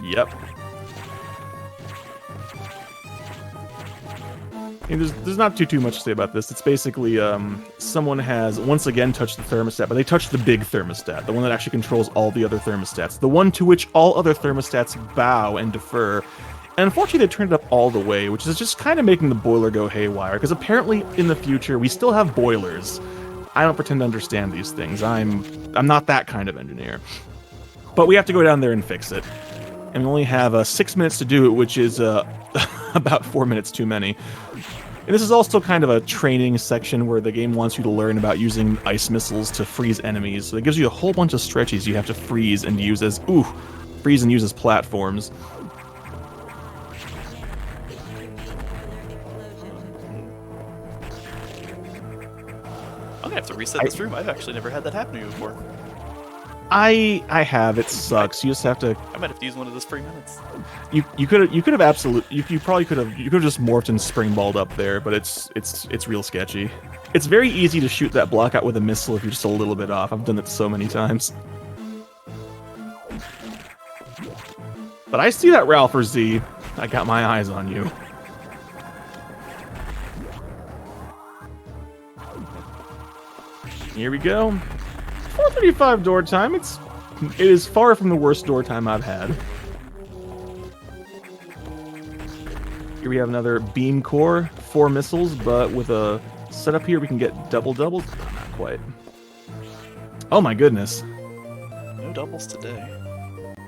Yep. And there's not too much to say about this. It's basically someone has once again touched the thermostat, but they touched the big thermostat, the one that actually controls all the other thermostats, the one to which all other thermostats bow and defer. And unfortunately, they turned it up all the way, which is just kind of making the boiler go haywire, because apparently in the future we still have boilers. I don't pretend to understand these things. I'm not that kind of engineer. But we have to go down there and fix it. And we only have 6 minutes to do it, which is about 4 minutes too many. And this is also kind of a training section where the game wants you to learn about using ice missiles to freeze enemies. So it gives you a whole bunch of stretchies you have to freeze and use as platforms. I'm gonna have to reset this room. I've actually never had that happen to me before. I have. It sucks. You just have to. I might have to use one of those free minutes. You could have absolutely. You probably could have. You could have just morphed and springballed up there, but it's real sketchy. It's very easy to shoot that block out with a missile if you're just a little bit off. I've done it so many times. But I see that, Ralpher Z. I got my eyes on you. Here we go. 4:35 door time. It's It is far from the worst door time I've had. Here we have another beam core, 4 missiles, but with a setup here we can get doubles. Not quite. Oh my goodness. No doubles today.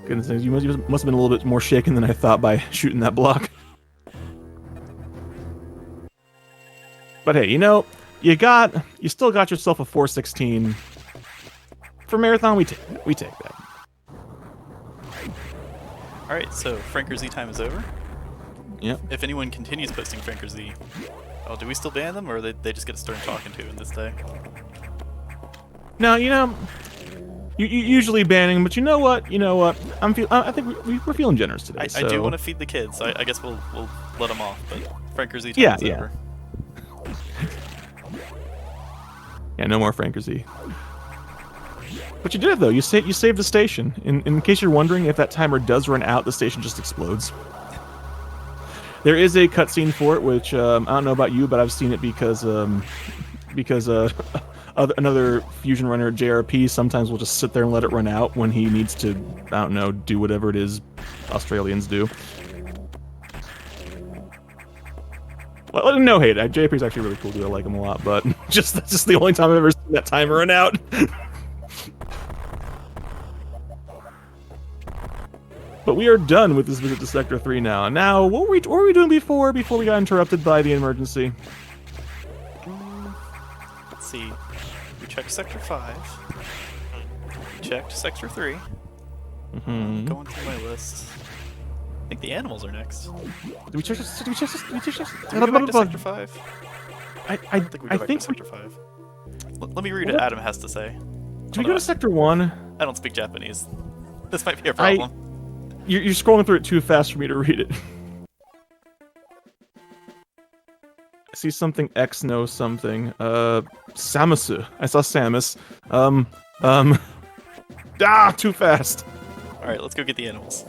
Goodness, you must have been a little bit more shaken than I thought by shooting that block. But hey, you know, you still got yourself a 416. For marathon, we take that. All right, so Franker Z time is over. Yep. If anyone continues posting Franker Z, oh, do we still ban them, or they just get started talking to in this day? No, you know, you usually banning, but you know what? I think we're feeling generous today. I do want to feed the kids, so I guess we'll let them off. But Franker Z time is over. Yeah, no more Franker Z. But you did it though. You saved the station. In case you're wondering, if that timer does run out, the station just explodes. There is a cutscene for it, which I don't know about you, but I've seen it because another Fusion runner at JRP sometimes will just sit there and let it run out when he needs to, I don't know, do whatever it is Australians do. Well, no hate. JRP is actually really cool, dude. I like him a lot, but that's just the only time I've ever seen that timer run out. But we are done with this visit to Sector 3 now. Now, what were we doing before we got interrupted by the emergency? Let's see. We checked Sector 5. We checked Sector 3. Mm-hmm. Going through my list. I think the animals are next. Did we check this? Did we go back to Sector 5? I think we go back to Sector 5. Let me read what Adam has to say. Did we go to Sector 1? I don't speak Japanese. This might be a problem. You're scrolling through it too fast for me to read it. I see something X knows something. Samus. I saw Samus. Too fast. Alright, let's go get the animals.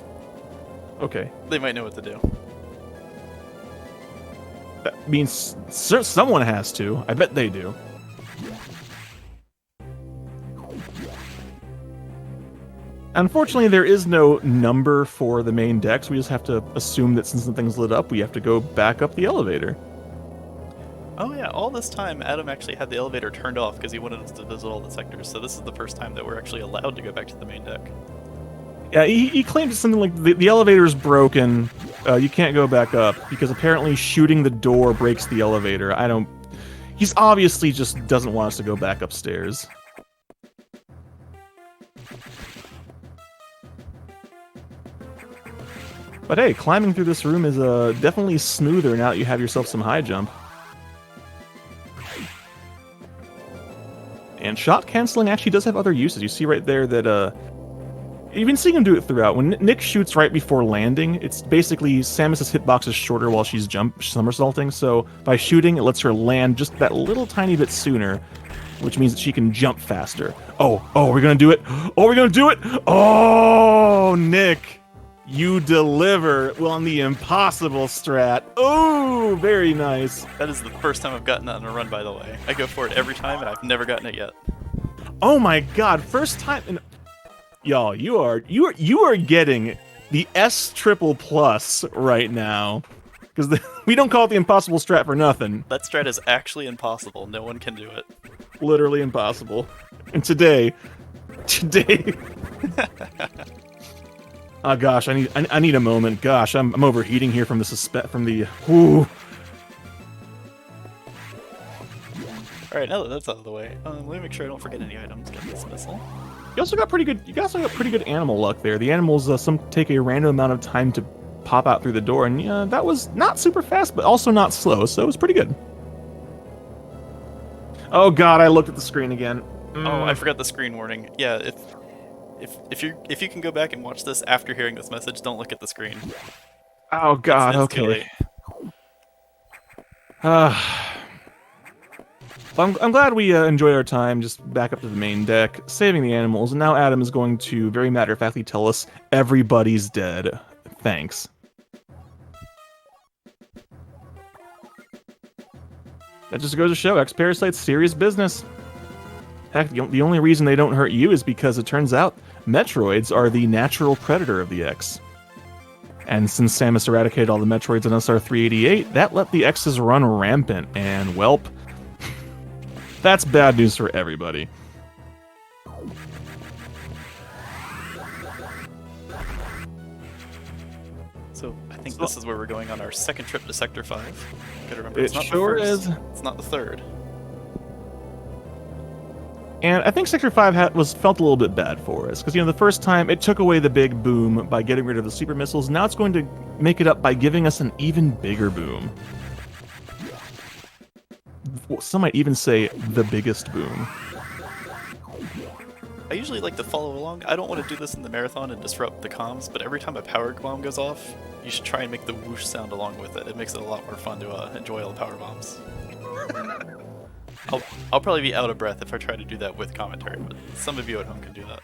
Okay. They might know what to do. That means someone has to. I bet they do. Unfortunately, there is no number for the main decks. We just have to assume that since something's lit up, we have to go back up the elevator. Oh yeah, all this time Adam actually had the elevator turned off because he wanted us to visit all the sectors, so this is the first time that we're actually allowed to go back to the main deck. Yeah, he claimed something like the elevator's broken, you can't go back up, because apparently shooting the door breaks the elevator. He's obviously just doesn't want us to go back upstairs. But hey, climbing through this room is definitely smoother now that you have yourself some high jump. And shot canceling actually does have other uses. You see right there that you've been seeing him do it throughout. When Nick shoots right before landing, it's basically Samus's hitbox is shorter while she's somersaulting. So by shooting, it lets her land just that little tiny bit sooner, which means that she can jump faster. Oh, we're gonna do it. Oh, we're gonna do it. Oh, Nick. You deliver on the impossible strat. Oh, very nice. That is the first time I've gotten that in a run, by the way. I go for it every time, and I've never gotten it yet. Oh my god, first time in... Y'all, you are getting the S triple plus right now. Because we don't call it the impossible strat for nothing. That strat is actually impossible. No one can do it. Literally impossible. And today... Oh gosh, I need a moment. Gosh, I'm overheating here from the Whoo. All right, now that that's out of the way, let me make sure I don't forget any items. Get this missile. You also got pretty good animal luck there. The animals some take a random amount of time to pop out through the door, and yeah, that was not super fast, but also not slow, so it was pretty good. Oh god, I looked at the screen again. Oh, I forgot the screen warning. Yeah, if you can go back and watch this after hearing this message, don't look at the screen. Oh god, it's too okay. late. I'm glad we enjoyed our time just back up to the main deck, saving the animals, and now Adam is going to very matter-of-factly tell us everybody's dead. Thanks. That just goes to show, X-Parasite's serious business. Heck, the only reason they don't hurt you is because it turns out Metroids are the natural predator of the X. And since Samus eradicated all the Metroids in SR388, that let the X's run rampant, and welp, that's bad news for everybody. So I think this is where we're going on our second trip to Sector 5. Gotta remember, It it's not sure the first, is. It's not the third. And I think Sector 5 felt a little bit bad for us, because, the first time it took away the big boom by getting rid of the super missiles. Now it's going to make it up by giving us an even bigger boom. Some might even say the biggest boom. I usually like to follow along. I don't want to do this in the marathon and disrupt the comms, but every time a power bomb goes off, you should try and make the whoosh sound along with it. It makes it a lot more fun to enjoy all the power bombs. I'll probably be out of breath if I try to do that with commentary, but some of you at home can do that.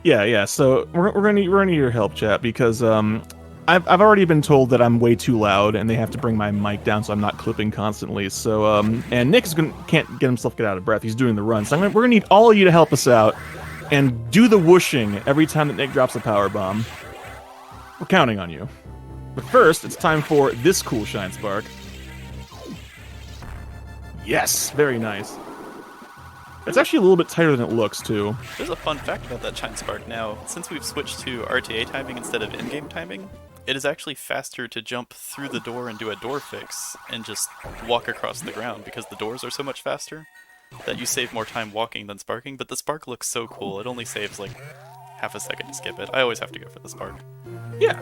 Yeah. So we're gonna need your help, chat, because I've already been told that I'm way too loud, and they have to bring my mic down so I'm not clipping constantly. So and Nick can't get out of breath. He's doing the run. So we're gonna need all of you to help us out and do the whooshing every time that Nick drops a power bomb. We're counting on you. But first, it's time for this cool shine spark. Yes, very nice. It's actually a little bit tighter than it looks, too. There's a fun fact about that Shine Spark now. Since we've switched to RTA timing instead of in-game timing, it is actually faster to jump through the door and do a door fix and just walk across the ground because the doors are so much faster that you save more time walking than sparking, but the spark looks so cool. It only saves like half a second to skip it. I always have to go for the spark. Yeah.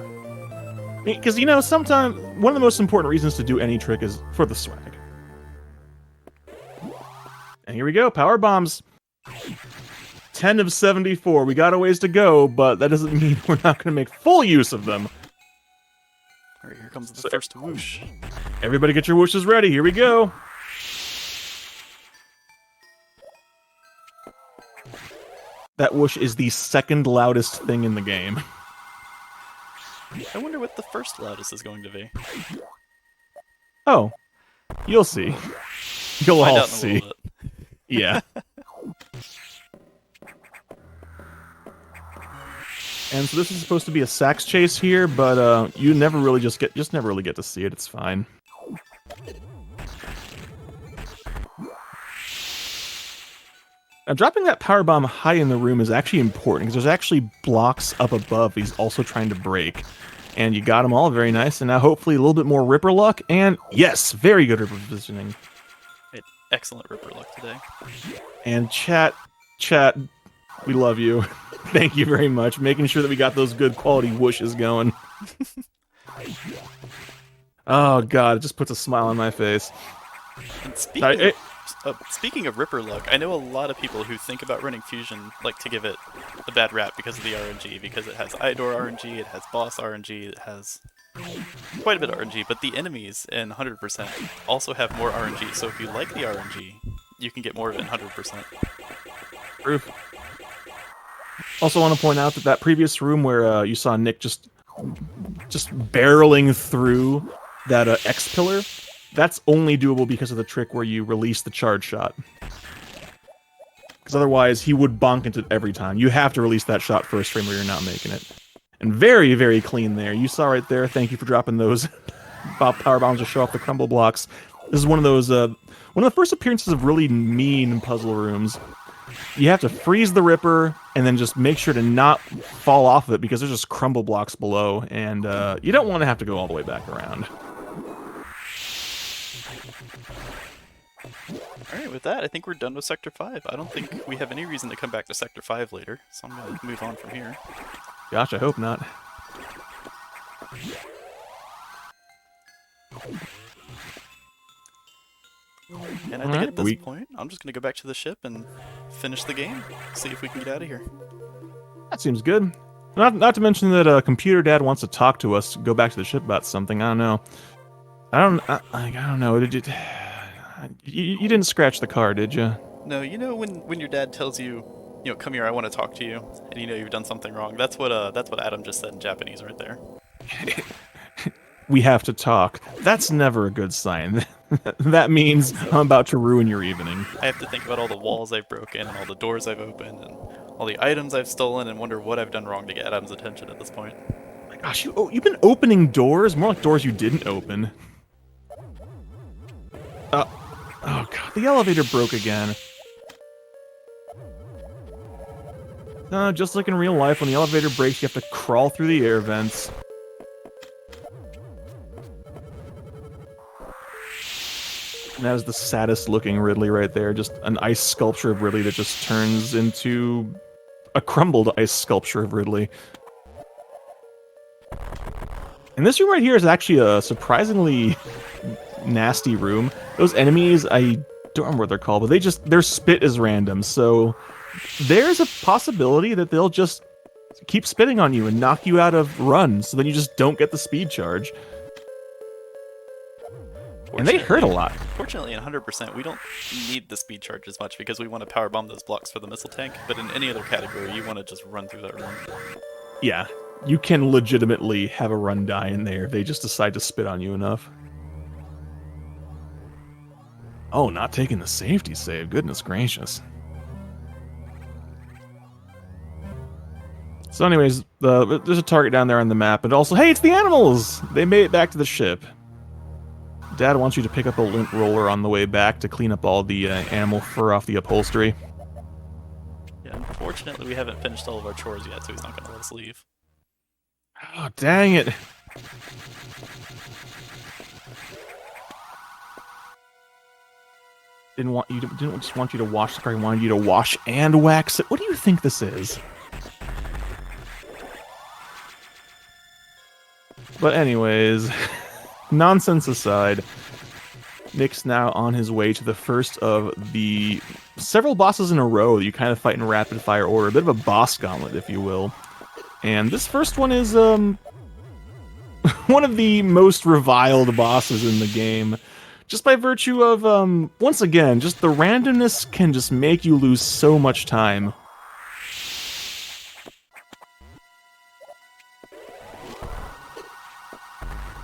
Because, sometimes one of the most important reasons to do any trick is for the swag. And here we go, power bombs. 10 of 74. We got a ways to go, but that doesn't mean we're not going to make full use of them. Alright, here comes the first whoosh. Everybody get your whooshes ready. Here we go. That whoosh is the second loudest thing in the game. I wonder what the first loudest is going to be. Oh, you'll see. You'll Find all out in a see. little bit. Yeah. And so this is supposed to be a sax chase here, but you never really never really get to see it. It's fine. Now, dropping that power bomb high in the room is actually important because there's actually blocks up above he's also trying to break. And you got them all very nice. And now hopefully a little bit more Ripper luck. And yes, very good Ripper positioning. Excellent Ripper luck today. And chat, we love you. Thank you very much. Making sure that we got those good quality whooshes going. Oh god, it just puts a smile on my face. And speaking of Ripper luck, I know a lot of people who think about running Fusion like to give it a bad rap because of the RNG, because it has Idor RNG, it has Boss RNG, it has quite a bit of RNG, but the enemies in 100% also have more RNG, so if you like the RNG, you can get more of it in 100%. Proof. Also want to point out that previous room where you saw Nick just barreling through that X pillar, that's only doable because of the trick where you release the charge shot. Because otherwise, he would bonk into it every time. You have to release that shot first frame or you're not making it. And very, very clean there. You saw right there. Thank you for dropping those power bombs to show off the crumble blocks. This is one of those, one of the first appearances of really mean puzzle rooms. You have to freeze the Ripper and then just make sure to not fall off of it because there's just crumble blocks below, and you don't want to have to go all the way back around. Alright, with that, I think we're done with Sector 5. I don't think we have any reason to come back to Sector 5 later, so I'm going to move on from here. Gosh, I hope not. And I think at this point, I'm just going to go back to the ship and finish the game. See if we can get out of here. That seems good. Not to mention that Computer Dad wants to talk to us, go back to the ship about something. I don't know. I don't know. You didn't scratch the car, did you? No, you know when your dad tells you, come here, I want to talk to you, and you know you've done something wrong. That's what Adam just said in Japanese right there. We have to talk. That's never a good sign. That means I'm about to ruin your evening. I have to think about all the walls I've broken and all the doors I've opened and all the items I've stolen and wonder what I've done wrong to get Adam's attention at this point. Gosh, you've been opening doors, more like doors you didn't open. Oh god, the elevator broke again. Just like in real life, when the elevator breaks, you have to crawl through the air vents. And that is the saddest looking Ridley right there. Just an ice sculpture of Ridley that just turns into a crumbled ice sculpture of Ridley. And this room right here is actually a surprisingly nasty room. Those enemies, I don't remember what they're called, but their spit is random, so there's a possibility that they'll just keep spitting on you and knock you out of runs, so then you just don't get the speed charge. And they hurt a lot. Fortunately, in 100%, we don't need the speed charge as much because we want to power bomb those blocks for the missile tank, but in any other category, you want to just run through that run. Yeah, you can legitimately have a run die in there if they just decide to spit on you enough. Oh, not taking the safety save. Goodness gracious. So anyways, there's a target down there on the map, and also, hey, it's the animals! They made it back to the ship. Dad wants you to pick up a lint roller on the way back to clean up all the animal fur off the upholstery. Yeah, unfortunately, we haven't finished all of our chores yet, so he's not going to let us leave. Oh, dang it. Didn't just want you to wash the car, he wanted you to wash and wax it. What do you think this is? But anyways, nonsense aside, Nick's now on his way to the first of the several bosses in a row that you kind of fight in rapid fire order. A bit of a boss gauntlet, if you will. And this first one is one of the most reviled bosses in the game. Just by virtue of, once again, just the randomness can just make you lose so much time.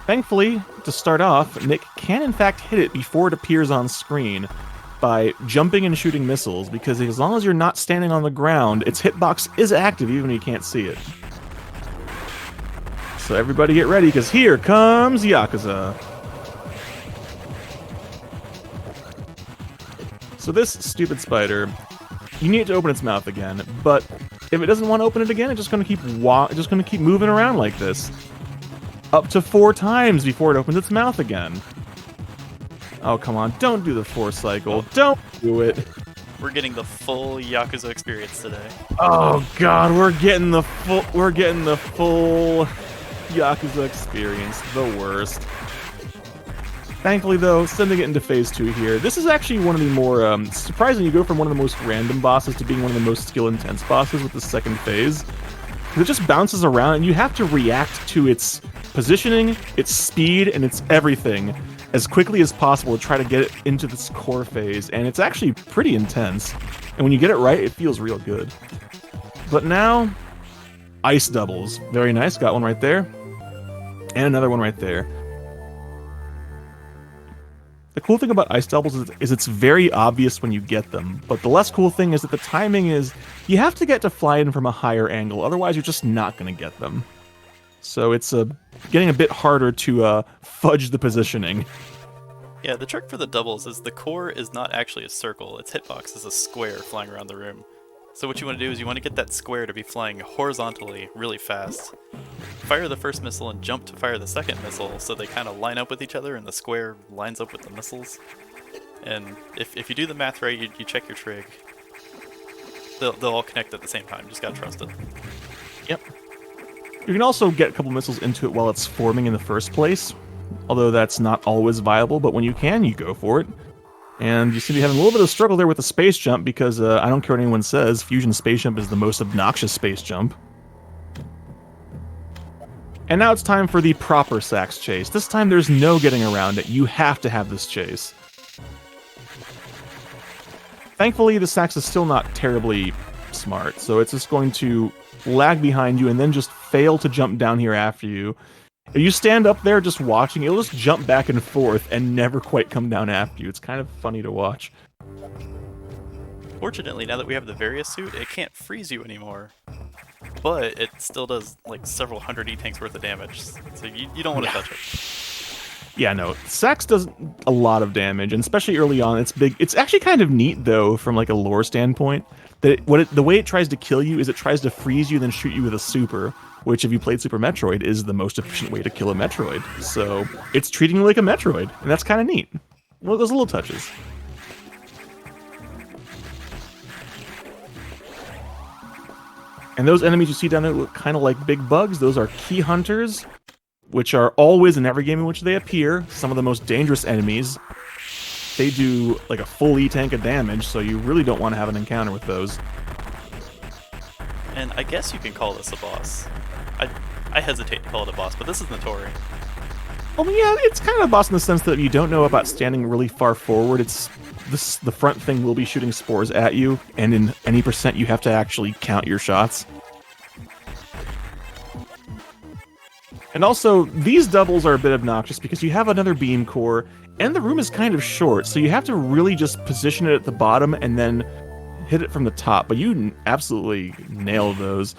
Thankfully, to start off, Nick can in fact hit it before it appears on screen by jumping and shooting missiles, because as long as you're not standing on the ground, its hitbox is active even when you can't see it. So everybody get ready, because here comes Yakuza. So this stupid spider, you need to open its mouth again, but if it doesn't want to open it again, it's just going to keep moving around like this. Up to 4 times before it opens its mouth again. Oh, come on. Don't do the 4 cycle. Don't do it. We're getting the full Yakuza experience today. Oh, God. We're getting the full Yakuza experience. The worst. Thankfully, though, sending it into Phase 2 here, this is actually one of the more, surprising. You go from one of the most random bosses to being one of the most skill-intense bosses with the second phase. It just bounces around, and you have to react to its positioning, its speed, and its everything as quickly as possible to try to get it into this core phase, and it's actually pretty intense. And when you get it right, it feels real good. But now, ice doubles. Very nice, got one right there. And another one right there. The cool thing about ice doubles is it's very obvious when you get them, but the less cool thing is that the timing is, you have to get to fly in from a higher angle, otherwise you're just not going to get them. So it's getting a bit harder to fudge the positioning. Yeah, the trick for the doubles is the core is not actually a circle, its hitbox is a square flying around the room. So what you want to do is you want to get that square to be flying horizontally really fast. Fire the first missile and jump to fire the second missile so they kind of line up with each other and the square lines up with the missiles. And if you do the math right, you check your trig, they'll all connect at the same time, just gotta trust it. Yep. You can also get a couple missiles into it while it's forming in the first place, although that's not always viable, but when you can, you go for it. And you seem to be having a little bit of struggle there with the space jump because I don't care what anyone says, Fusion space jump is the most obnoxious space jump. And now it's time for the proper Sax chase. This time there's no getting around it. You have to have this chase. Thankfully, the Sax is still not terribly smart, so it's just going to lag behind you and then just fail to jump down here after you. If you stand up there just watching, it'll just jump back and forth and never quite come down after you. It's kind of funny to watch. Fortunately, now that we have the Various suit, it can't freeze you anymore. But it still does like several hundred E-tanks worth of damage, so you don't want to touch it. Yeah, no, Sax does a lot of damage, and especially early on, it's big. It's actually kind of neat, though, from like a lore standpoint, that the way it tries to kill you is it tries to freeze you, then shoot you with a super, which, if you played Super Metroid, is the most efficient way to kill a Metroid. So it's treating you like a Metroid, and that's kind of neat. Well, those little touches. And those enemies you see down there look kind of like big bugs. Those are key hunters, which are always in every game in which they appear some of the most dangerous enemies. They do like a full E-tank of damage, so you really don't want to have an encounter with those. And I guess you can call this a boss. I hesitate to call it a boss, but this is Notori. Well, yeah, it's kind of a boss in the sense that if you don't know about standing really far forward, the front thing will be shooting spores at you, and in any percent you have to actually count your shots. And also, these doubles are a bit obnoxious because you have another beam core, and the room is kind of short, so you have to really just position it at the bottom and then hit it from the top, but you absolutely nail those.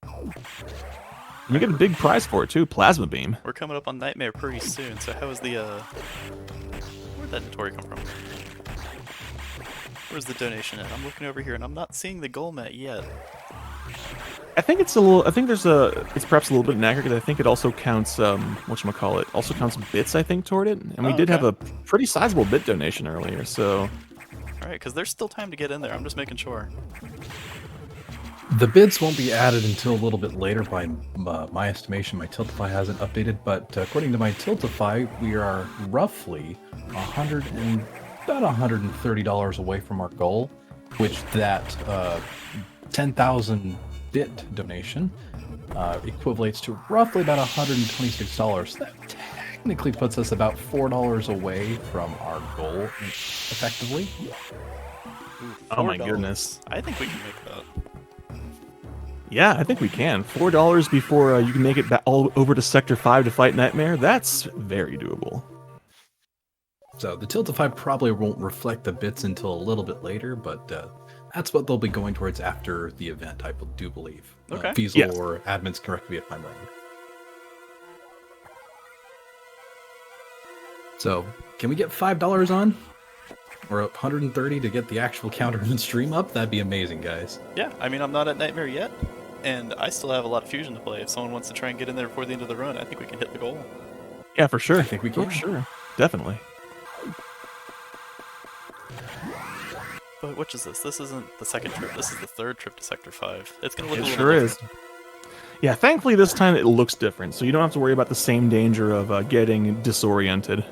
And you get a big prize for it too, Plasma Beam. We're coming up on Nightmare pretty soon, so how is the, where'd that Notori come from? Where's the donation at? I'm looking over here and I'm not seeing the goal mat yet. I think it's a little. I think it's perhaps a little bit inaccurate because I think it also counts. Whatchamacallit, also counts bits. I think toward it, and we did have a pretty sizable bit donation earlier. So, all right, because there's still time to get in there. I'm just making sure. The bids won't be added until a little bit later by my estimation. My Tiltify hasn't updated, but according to my Tiltify, we are roughly about $130 away from our goal, which that 10,000 bit donation equivalates to roughly about $126. That technically puts us about $4 away from our goal, effectively. oh my $4. goodness! I think we can make that. Yeah, I think we can. $4 before you can make it all over to Sector 5 to fight Nightmare. That's very doable. So the Tiltify probably won't reflect the bits until a little bit later, but that's what they'll be going towards after the event, I do believe. Okay. Fiesel Yes. or admins correct me if I'm wrong. So, can we get $5 on? Or $130 to get the actual counter and stream up? That'd be amazing, guys. Yeah, I mean, I'm not at Nightmare yet, and I still have a lot of Fusion to play. If someone wants to try and get in there before the end of the run, I think we can hit the goal. Yeah, for sure. I think we can. For sure. Definitely. But which is this? This isn't the second trip. This is the third trip to Sector 5. It's going to look a It little sure bit is. Yeah, thankfully this time it looks different, so you don't have to worry about the same danger of getting disoriented.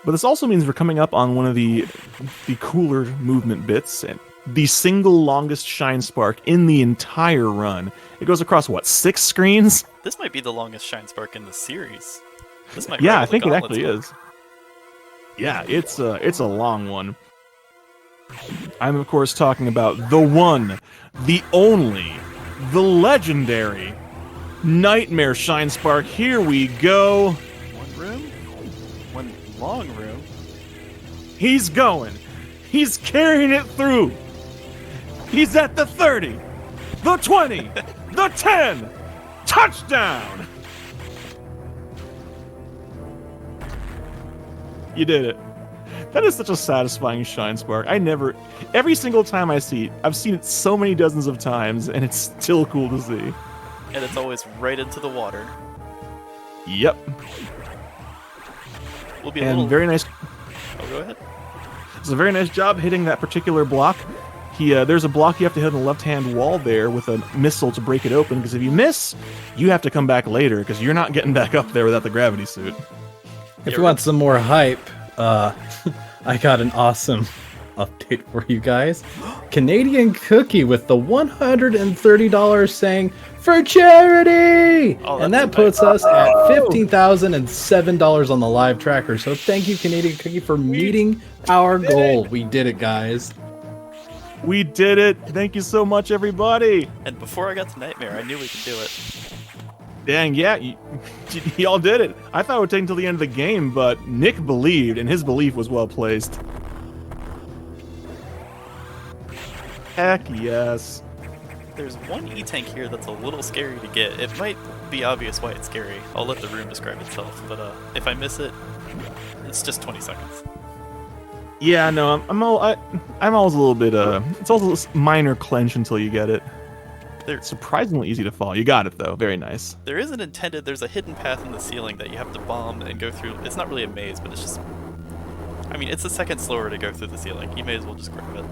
But this also means we're coming up on one of the cooler movement bits, and the single longest shine spark in the entire run. It goes across, what, 6 screens? This might be the longest Shine Spark in the series. This might Yeah, rival I think the it Gauntlet's actually one. is. Yeah, it's a long one. I'm, of course, talking about the one, the only, the legendary Nightmare Shine Spark. Here we go. One room? One long room? He's going. He's carrying it through. He's at the 30, the 20, the 10. Touchdown! You did it. That is such a satisfying shine spark. Every single time I see it, I've seen it so many dozens of times, and it's still cool to see. And it's always right into the water. Yep. We'll be a And little... very nice. Oh, go ahead. It's a very nice job hitting that particular block. There's a block you have to hit on the left-hand wall there with a missile to break it open, because if you miss, you have to come back later, because you're not getting back up there without the gravity suit. If you want some more hype, I got an awesome update for you guys. Canadian Cookie with the $130 saying, "For charity!" Oh, and that's that puts us at $15,007 on the live tracker. So thank you, Canadian Cookie, for meeting our goal. We did it, guys. We did it! Thank you so much, everybody! And before I got to Nightmare, I knew we could do it. Dang, yeah, y'all did it. I thought it would take until the end of the game, but Nick believed, and his belief was well placed. Heck yes. There's one E-Tank here that's a little scary to get. It might be obvious why it's scary. I'll let the room describe itself, but if I miss it, it's just 20 seconds. Yeah, no, I'm always a little bit, it's also a minor clench until you get it. They're surprisingly easy to fall. You got it, though. Very nice. There's a hidden path in the ceiling that you have to bomb and go through. It's not really a maze, but it's just... I mean, it's a second slower to go through the ceiling. You may as well just grab it.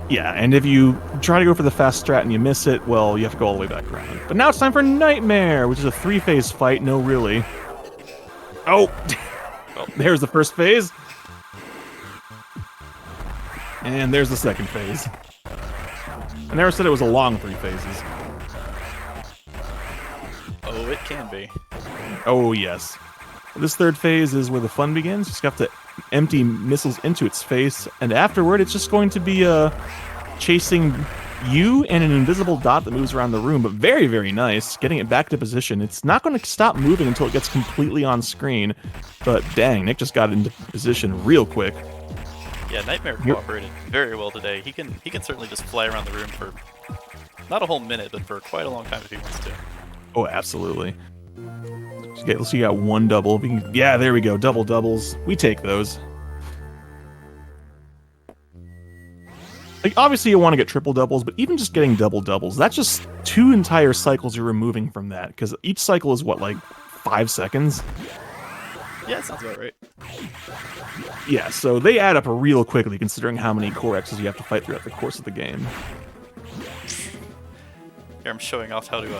Yeah, and if you try to go for the fast strat and you miss it, well, you have to go all the way back around. But now it's time for Nightmare, which is a 3-phase fight. No, really. Oh! Well, there's the first phase. And there's the second phase. I never said it was a long 3 phases. Oh, it can be. Oh, yes. This third phase is where the fun begins. You just have to empty missiles into its face, and afterward it's just going to be chasing you and an invisible dot that moves around the room, but very, very nice. Getting it back to position. It's not going to stop moving until it gets completely on screen, but dang, Nick just got into position real quick. Yeah, Nightmare cooperated very well today. He can certainly just fly around the room for not a whole minute, but for quite a long time if he wants to. Oh, absolutely. Okay, let's see, you got one double. Yeah, there we go. Double doubles. We take those. Like, obviously you want to get triple doubles, but even just getting double doubles, that's just 2 entire cycles you're removing from that, because each cycle is, what, like 5 seconds? Yeah, sounds about right. Yeah, so they add up real quickly, considering how many core X's you have to fight throughout the course of the game. Here I'm showing off how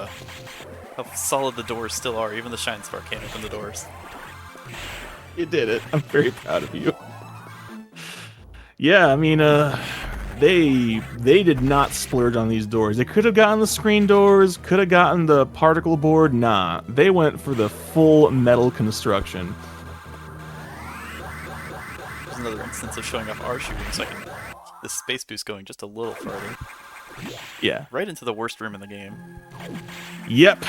solid the doors still are. Even the Shine Star can't open the doors. You did it. I'm very proud of you. Yeah, I mean, they did not splurge on these doors. They could have gotten the screen doors, could have gotten the particle board. Nah, they went for the full metal construction. There's another instance of showing off our shooting, so I can the space boost going just a little farther. Yeah. Right into the worst room in the game. Yep.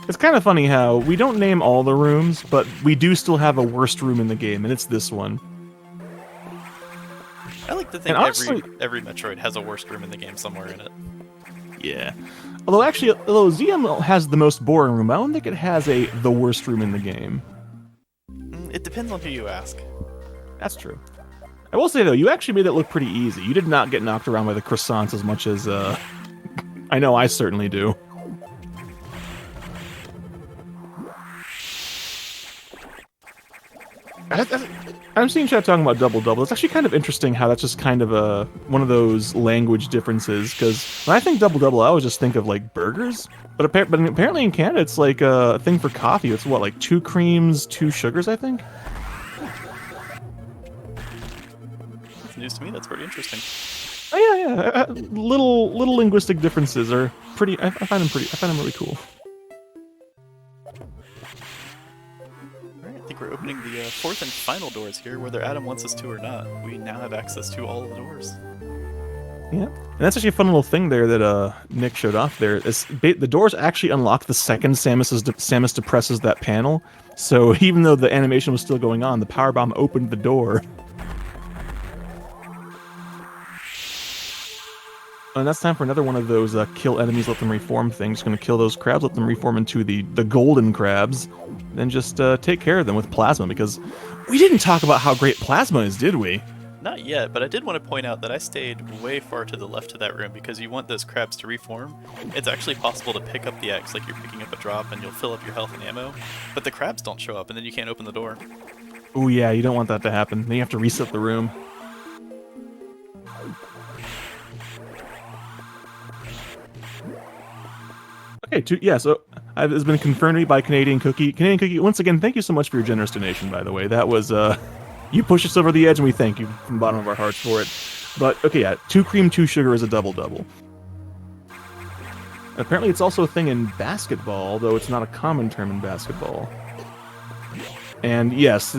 It's kind of funny how we don't name all the rooms, but we do still have a worst room in the game, and it's this one. I like to think honestly, every Metroid has a worst room in the game somewhere in it. Yeah. Although ZM has the most boring room, I don't think it has the worst room in the game. It depends on who you ask. That's true. I will say, though, you actually made it look pretty easy. You did not get knocked around by the croissants as much as, I know I certainly do. I'm seeing chat talking about double-double. It's actually kind of interesting how that's just kind of one of those language differences, because when I think double-double, I always just think of, like, burgers. But apparently in Canada, it's like a thing for coffee. It's, what, like 2 creams, 2 sugars, I think? News to me. That's pretty interesting. Oh yeah. Little linguistic differences are pretty. I find them really cool. Alright, I think we're opening the 4th and final doors here, whether Adam wants us to or not. We now have access to all of the doors. Yeah, and that's actually a fun little thing there that Nick showed off there. The doors actually unlock the second Samus depresses that panel. So even though the animation was still going on, the power bomb opened the door. And that's time for another one of those kill enemies, let them reform things. Just gonna kill those crabs, let them reform into the golden crabs, then just take care of them with plasma, because we didn't talk about how great plasma is, did we? Not yet, but I did want to point out that I stayed way far to the left of that room because you want those crabs to reform. It's actually possible to pick up the X like you're picking up a drop and you'll fill up your health and ammo, but the crabs don't show up and then you can't open the door. Oh yeah, you don't want that to happen. Then you have to reset the room. Okay, yeah, so it's been confirmed to me by Canadian Cookie. Canadian Cookie, once again, thank you so much for your generous donation, by the way. That was, you pushed us over the edge, and we thank you from the bottom of our hearts for it. But, okay, yeah, 2 cream, 2 sugar is a double-double. Apparently it's also a thing in basketball, though it's not a common term in basketball. And, yes,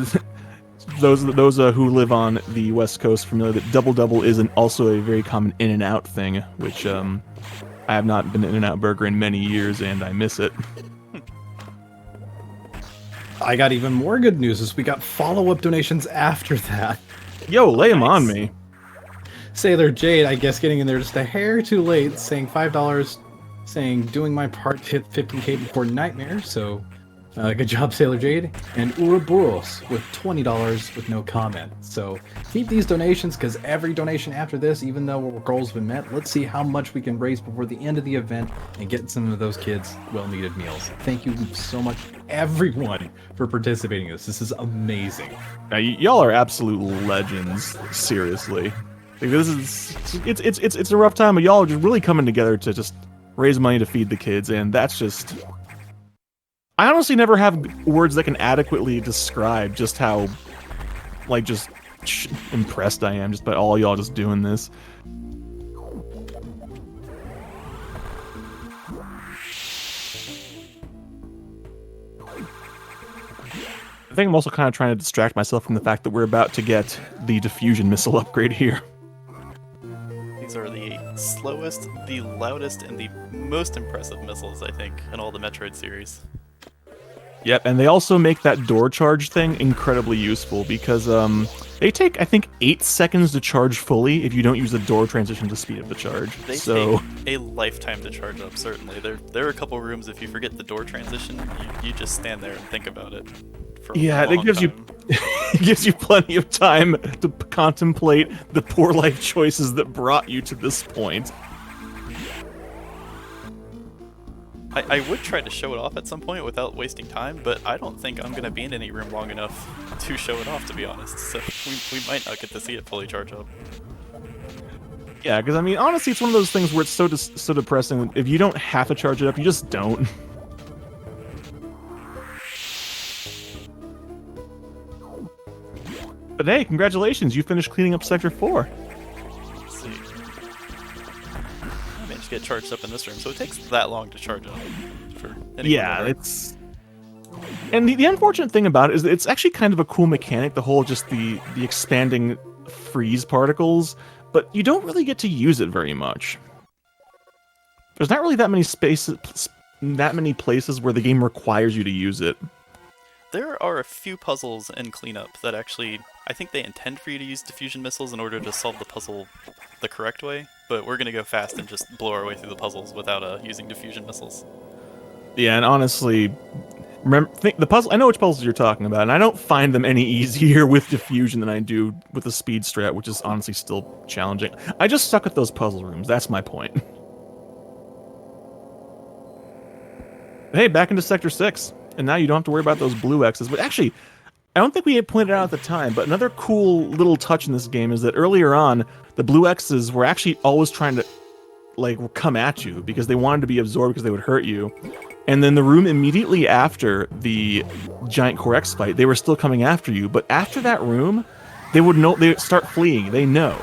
those who live on the West Coast familiar that Double Double is also a very common In-N-Out thing, which I have not been to In-N-Out Burger in many years, and I miss it. I got even more good news as we got follow-up donations after that. Yo, lay them on me. Sailor Jade, I guess, getting in there just a hair too late, saying $5, saying doing my part to hit 15k before Nightmare, so good job, Sailor Jade. And Ouroboros with $20 with no comment. So keep these donations, because every donation after this, even though our goals have been met, let's see how much we can raise before the end of the event and get some of those kids well-needed meals. Thank you so much, everyone, for participating in this. This is amazing. Now, y'all are absolute legends, seriously. Like, this is it's a rough time, but y'all are just really coming together to just raise money to feed the kids, and that's just... I honestly never have words that can adequately describe just how, like, just impressed I am just by all y'all just doing this. I think I'm also kind of trying to distract myself from the fact that we're about to get the Diffusion missile upgrade here. These are the slowest, the loudest, and the most impressive missiles, I think, in all the Metroid series. Yep, and they also make that door charge thing incredibly useful because they take, I think, 8 seconds to charge fully if you don't use the door transition to speed up the charge. They take a lifetime to charge up, certainly. There are a couple rooms, if you forget the door transition, you just stand there and think about it for a long time. It gives you plenty of time to contemplate the poor life choices that brought you to this point. I would try to show it off at some point without wasting time, but I don't think I'm going to be in any room long enough to show it off, to be honest, so we might not get to see it fully charge up. Yeah, because I mean, honestly, it's one of those things where it's so depressing. If you don't have to charge it up, you just don't. But hey, congratulations, you finished cleaning up Sector 4. Let's see. I managed to get charged up in this room, so it takes that long to charge up. For yeah, it's... And the unfortunate thing about it is that it's actually kind of a cool mechanic, the whole just the expanding freeze particles, but you don't really get to use it very much. There's not really that many places where the game requires you to use it. There are a few puzzles in Cleanup that actually, I think they intend for you to use diffusion missiles in order to solve the puzzle the correct way, but we're going to go fast and just blow our way through the puzzles without using diffusion missiles. Yeah, and honestly, the puzzle. I know which puzzles you're talking about, and I don't find them any easier with diffusion than I do with the speed strat, which is honestly still challenging. I just suck at those puzzle rooms. That's my point. Hey, back into Sector 6. And now you don't have to worry about those blue X's. But actually, I don't think we had pointed out at the time, but another cool little touch in this game is that earlier on, the blue X's were actually always trying to, like, come at you because they wanted to be absorbed because they would hurt you. And then the room immediately after the Giant Core X fight, they were still coming after you. But after that room, they would start fleeing. They know.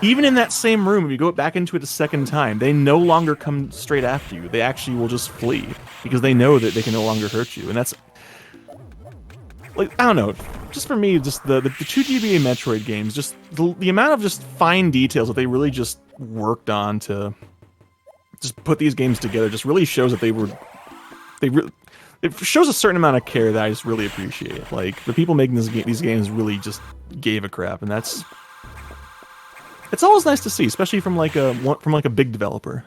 Even in that same room, if you go back into it a second time, they no longer come straight after you. They actually will just flee because they know that they can no longer hurt you. And that's, like, I don't know. Just for me, just the 2 GBA Metroid games, just the amount of just fine details that they really just worked on to just put these games together just really shows that it shows a certain amount of care that I just really appreciate. Like, the people making these games really just gave a crap, and it's always nice to see, especially from like a big developer.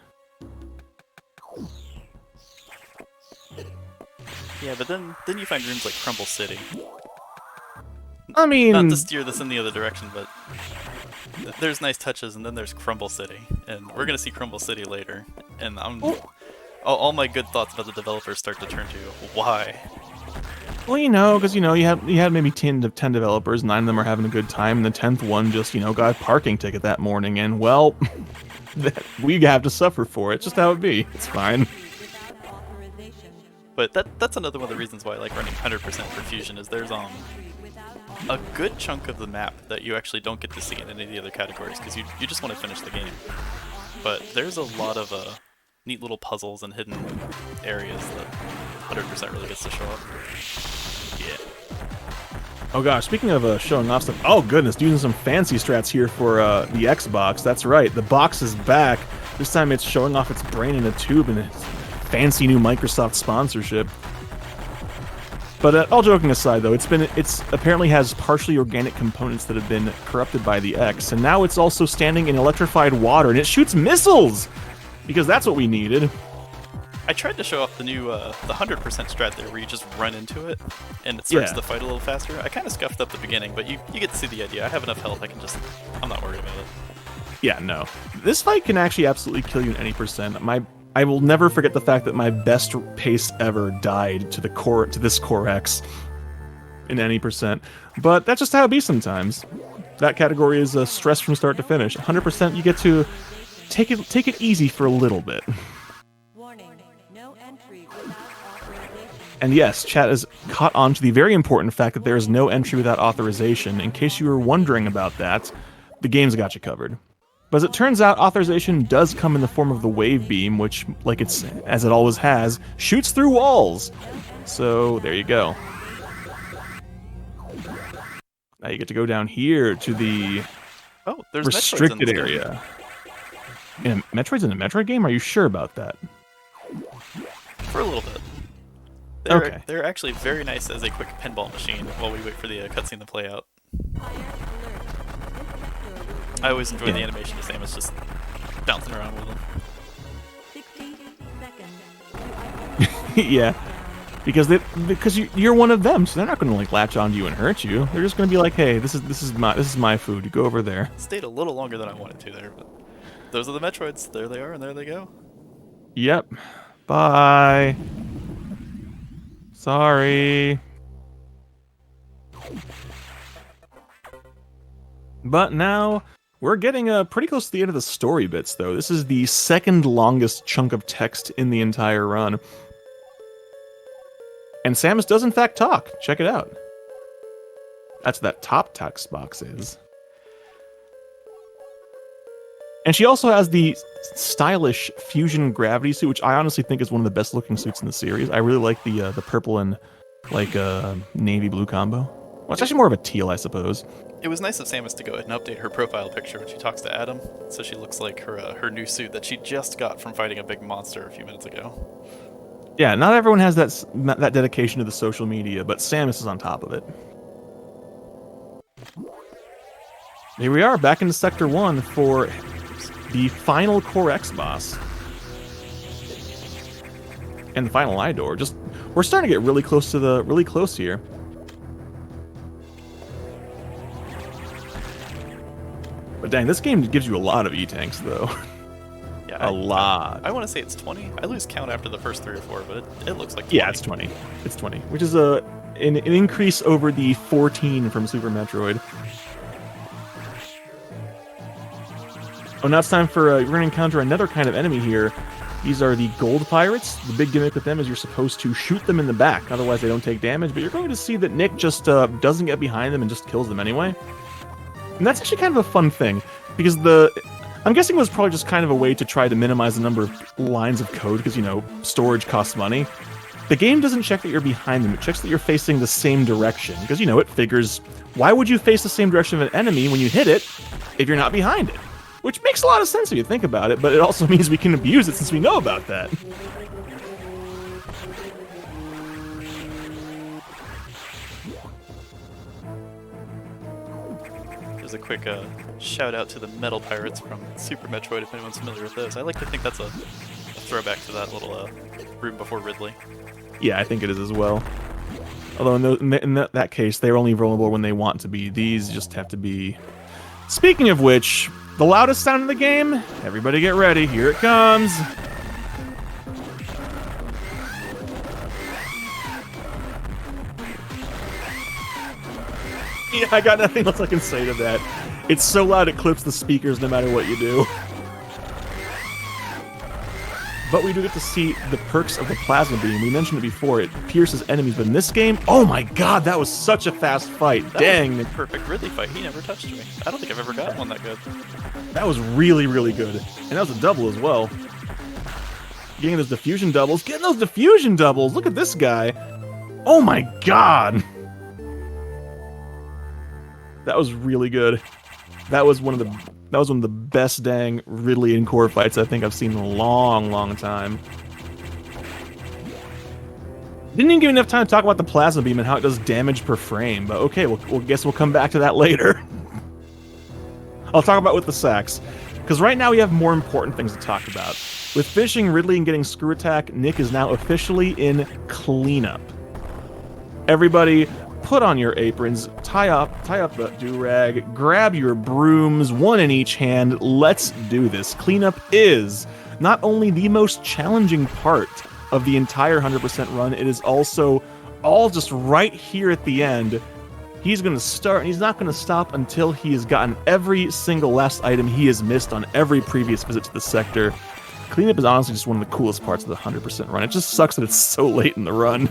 Yeah, but then you find rooms like Crumble City. I mean, not to steer this in the other direction, but there's nice touches, and then there's Crumble City, and we're gonna see Crumble City later, and all my good thoughts about the developers start to turn to why. Well, because you had maybe 10 developers, 9 of them are having a good time, and the 10th one just got a parking ticket that morning, and well, we have to suffer for it. Just how it be. It's fine. But that's another one of the reasons why I like running 100% for Fusion is there's a good chunk of the map that you actually don't get to see in any of the other categories because you just want to finish the game. But there's a lot of neat little puzzles and hidden areas that 100% really gets to show up. Yeah. Oh gosh, speaking of showing off stuff, oh goodness, using some fancy strats here for the Xbox. That's right, the box is back. This time it's showing off its brain in a tube and its fancy new Microsoft sponsorship. But all joking aside, though, it's apparently has partially organic components that have been corrupted by the X, and now it's also standing in electrified water, and it shoots missiles! Because that's what we needed. I tried to show off the new, the 100% strat there, where you just run into it, and it starts the fight a little faster. I kind of scuffed up the beginning, but you get to see the idea. I have enough health, I'm not worried about it. Yeah, no. This fight can actually absolutely kill you in any percent. I will never forget the fact that my best pace ever died to this Core X in any percent. But that's just how it be sometimes. That category is stress from start to finish. 100% you get to take it easy for a little bit. Warning, no entry without authorization. And yes, chat has caught on to the very important fact that there is no entry without authorization. In case you were wondering about that, the game's got you covered. But as it turns out, authorization does come in the form of the wave beam, which, like as it always has, shoots through walls. So there you go. Now you get to go down here to the there's restricted area. And Metroid's in a Metroid game? Are you sure about that? For a little bit. They're actually very nice as a quick pinball machine while we wait for the cutscene to play out. I always enjoy the animation of Samus just bouncing around with them. 60 seconds. Yeah, because you're one of them, so they're not going to like latch onto you and hurt you. They're just going to be like, hey, this is my food. You go over there. Stayed a little longer than I wanted to there, but those are the Metroids. There they are, and there they go. Yep. Bye. Sorry. But now we're getting pretty close to the end of the story bits, though. This is the second longest chunk of text in the entire run. And Samus does in fact talk. Check it out. That's what that top text box is. And she also has the stylish Fusion gravity suit, which I honestly think is one of the best looking suits in the series. I really like the purple and navy blue combo. Well, it's actually more of a teal, I suppose. It was nice of Samus to go ahead and update her profile picture when she talks to Adam, so she looks like her new suit that she just got from fighting a big monster a few minutes ago. Yeah, not everyone has that dedication to the social media, but Samus is on top of it. Here we are, back into Sector 1 for the final Core X boss. And the final eye door. We're starting to get really close here. But dang, this game gives you a lot of E-tanks, though. Yeah, a lot. I want to say it's 20. I lose count after the first 3 or 4, but it looks like 20. Yeah, it's 20. It's 20, which is an increase over the 14 from Super Metroid. Oh, now it's time for we're going to encounter another kind of enemy here. These are the gold pirates. The big gimmick with them is you're supposed to shoot them in the back, otherwise they don't take damage. But you're going to see that Nick just doesn't get behind them and just kills them anyway. And that's actually kind of a fun thing, because I'm guessing it was probably just kind of a way to try to minimize the number of lines of code, because, storage costs money. The game doesn't check that you're behind them, it checks that you're facing the same direction, because, it figures, why would you face the same direction of an enemy when you hit it if you're not behind it? Which makes a lot of sense if you think about it, but it also means we can abuse it since we know about that. There's a quick shout out to the Metal Pirates from Super Metroid, if anyone's familiar with those. I like to think that's a throwback to that little room before Ridley. Yeah, I think it is as well. Although in that case, they're only vulnerable when they want to be. These just have to be... Speaking of which, the loudest sound in the game, everybody get ready, here it comes! Yeah, I got nothing else I can say to that. It's so loud it clips the speakers no matter what you do. But we do get to see the perks of the plasma beam. We mentioned it before, it pierces enemies, but in this game, oh my god, that was such a fast fight. Dang. Was a perfect Ridley fight. He never touched me. I don't think I've ever gotten one that good. That was really, really good. And that was a double as well. Getting those diffusion doubles. Getting those diffusion doubles! Look at this guy. Oh my god! That was really good. That was one of the best dang Ridley and Core fights I think I've seen in a long, long time. Didn't even give enough time to talk about the plasma beam and how it does damage per frame, but okay, we'll guess we'll come back to that later. I'll talk about with the sacks, because right now we have more important things to talk about. With finishing Ridley and getting Screw Attack, Nick is now officially in cleanup. Everybody, put on your aprons, tie up the do-rag, grab your brooms, one in each hand, let's do this. Cleanup is not only the most challenging part of the entire 100% run, it is also all just right here at the end. He's going to start, and he's not going to stop until he has gotten every single last item he has missed on every previous visit to the sector. Cleanup is honestly just one of the coolest parts of the 100% run. It just sucks that it's so late in the run.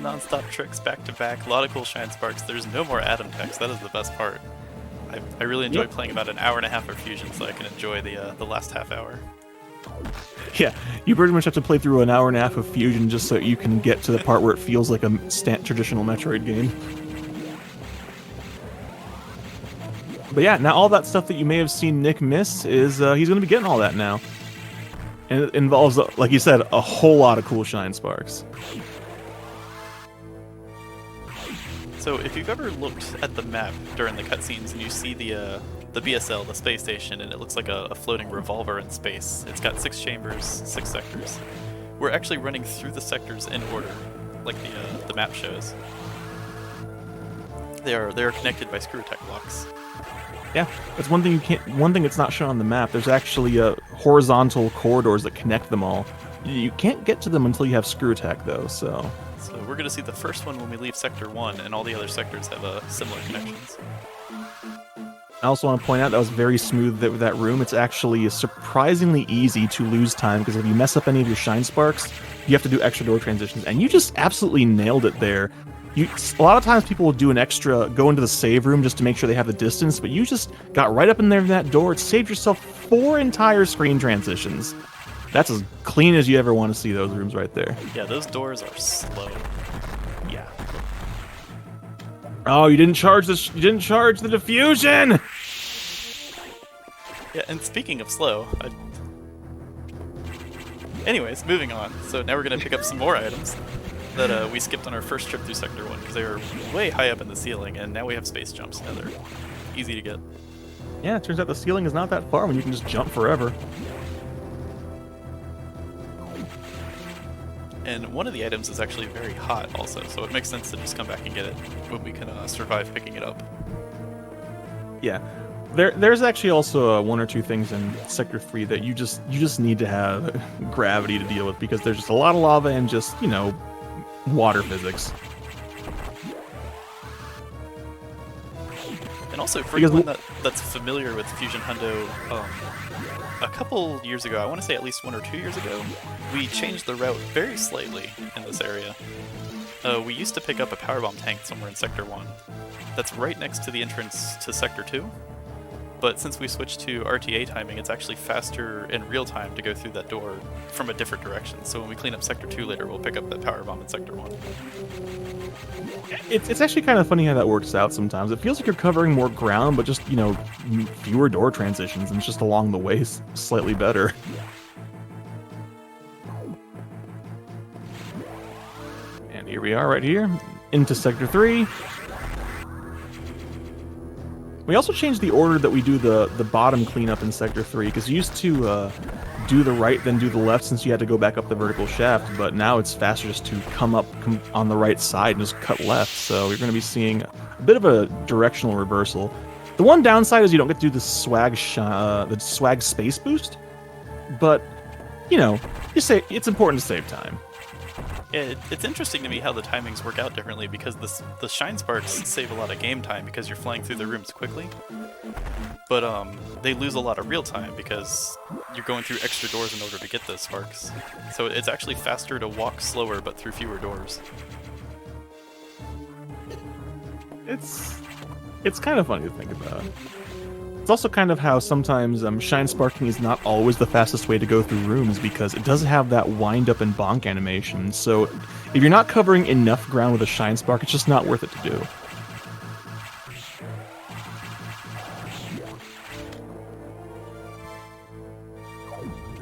Non-stop tricks back to back, a lot of cool shine sparks. There's no more Atom text. That is the best part. I really enjoy playing about an hour and a half of Fusion, so I can enjoy the last half hour. Yeah, you pretty much have to play through an hour and a half of Fusion just so you can get to the part where it feels like a traditional Metroid game. But yeah, now all that stuff that you may have seen Nick miss is he's going to be getting all that now. And it involves, like you said, a whole lot of cool shine sparks. So if you've ever looked at the map during the cutscenes and you see the BSL, the space station, and it looks like a floating revolver in space. It's got 6 chambers, 6 sectors. We're actually running through the sectors in order, like the map shows. They are connected by screw attack blocks. Yeah, that's one thing you can't. One thing that's not shown on the map. There's actually horizontal corridors that connect them all. You can't get to them until you have screw attack, though. So we're gonna see the first one when we leave Sector 1, and all the other sectors have similar connections. I also want to point out that was very smooth with that room. It's actually surprisingly easy to lose time, because if you mess up any of your shine sparks, you have to do extra door transitions, and you just absolutely nailed it there. A lot of times people will do an extra, go into the save room just to make sure they have the distance, but you just got right up in there in that door. It saved yourself 4 entire screen transitions. That's as clean as you ever want to see those rooms right there. Yeah, those doors are slow. Yeah. Oh, you didn't charge this. You didn't charge the diffusion. Yeah, and speaking of slow, anyways, moving on. So now we're gonna pick up some more items that we skipped on our first trip through Sector 1 because they were way high up in the ceiling, and now we have space jumps. Now they're easy to get. Yeah, it turns out the ceiling is not that far when you can just jump forever. And one of the items is actually very hot also, so it makes sense to just come back and get it when we can survive picking it up. Yeah. There's actually also 1 or 2 things in Sector 3 that you just need to have gravity to deal with, because there's just a lot of lava and just, you know, water physics. And also, for anyone that's familiar with Fusion Hundo, a couple years ago, I want to say at least 1 or 2 years ago, we changed the route very slightly in this area. We used to pick up a powerbomb tank somewhere in Sector 1. That's right next to the entrance to Sector 2. But since we switched to RTA timing, it's actually faster in real time to go through that door from a different direction. So when we clean up Sector 2 later, we'll pick up that powerbomb in Sector 1. It's actually kind of funny how that works out sometimes. It feels like you're covering more ground, but just, you know, fewer door transitions, and it's just along the way slightly better. And here we are right here, into Sector 3. We also changed the order that we do the bottom cleanup in Sector 3, because you used to do the right then do the left since you had to go back up the vertical shaft, but now it's faster just to come on the right side and just cut left, so you're going to be seeing a bit of a directional reversal. The one downside is you don't get to do the swag space boost, but, you know, it's important to save time. Yeah, it's interesting to me how the timings work out differently, because the shine sparks save a lot of game time because you're flying through the rooms quickly. But they lose a lot of real time because you're going through extra doors in order to get those sparks. So it's actually faster to walk slower but through fewer doors. It's kind of funny to think about. It's also kind of how sometimes shine sparking is not always the fastest way to go through rooms, because it does have that wind up and bonk animation. So if you're not covering enough ground with a shine spark, it's just not worth it to do.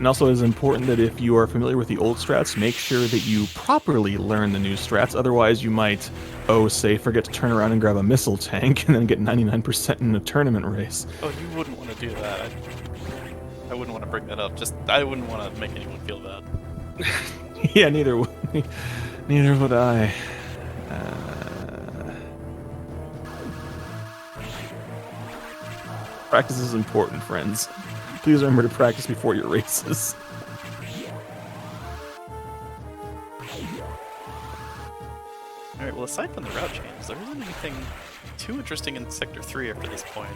And also, it is important that if you are familiar with the old strats, make sure that you properly learn the new strats. Otherwise, you might, say, forget to turn around and grab a missile tank and then get 99% in a tournament race. Oh, you wouldn't want to do that. I wouldn't want to bring that up. I wouldn't want to make anyone feel bad. Yeah, neither would I. Practice is important, friends. Please remember to practice before your races. Alright, well, aside from the route change, there isn't anything too interesting in Sector 3 after this point.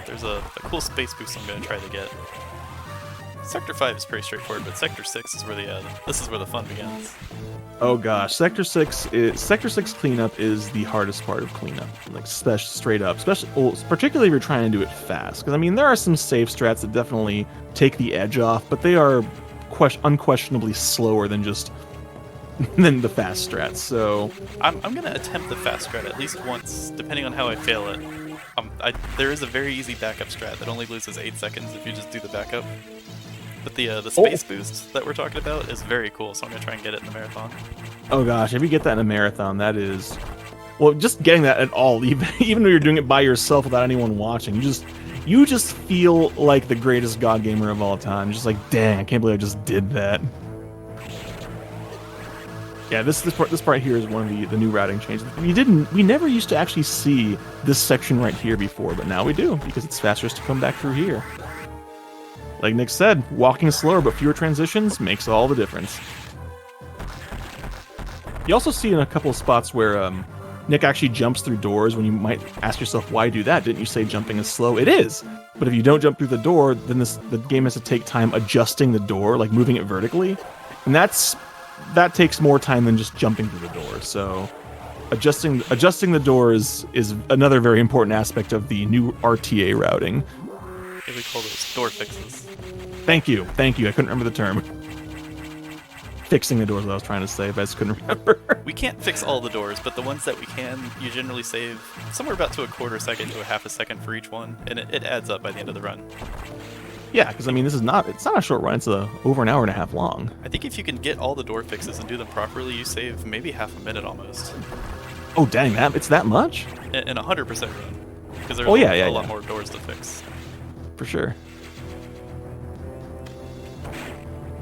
There's a cool space boost I'm going to try to get. Sector 5 is pretty straightforward, but Sector 6 is where this is where the fun begins. Oh gosh, Sector 6 cleanup is the hardest part of cleanup, like straight up, particularly if you're trying to do it fast. Because I mean, there are some safe strats that definitely take the edge off, but they are unquestionably slower than than the fast strats. So I'm gonna attempt the fast strat at least once, depending on how I fail it. There is a very easy backup strat that only loses 8 seconds if you just do the backup. But the space boost that we're talking about is very cool, so I'm gonna try and get it in the marathon. Oh gosh, if you get that in a marathon, that is... Well, just getting that at all, even when you're doing it by yourself without anyone watching, you just feel like the greatest god gamer of all time. Just like, dang, I can't believe I just did that. Yeah, this part here is one of the new routing changes. We never used to actually see this section right here before, but now we do, because it's faster to come back through here. Like Nick said, walking slower but fewer transitions makes all the difference. You also see in a couple of spots where Nick actually jumps through doors when you might ask yourself, why do that? Didn't you say jumping is slow? It is! But if you don't jump through the door, then the game has to take time adjusting the door, like moving it vertically. And that takes more time than just jumping through the door. So adjusting the doors is another very important aspect of the new RTA routing. Yeah, we call those door fixes. Thank you. I couldn't remember the term. Fixing the doors, what I was trying to say, but I just couldn't remember. We can't fix all the doors, but the ones that we can, you generally save somewhere about to a quarter second to a half a second for each one, and it adds up by the end of the run. Yeah, because I mean, it's not a short run. It's over an hour and a half long. I think if you can get all the door fixes and do them properly, you save maybe half a minute almost. Oh dang, it's that much? In a 100% run, because there's a lot more doors to fix. For sure.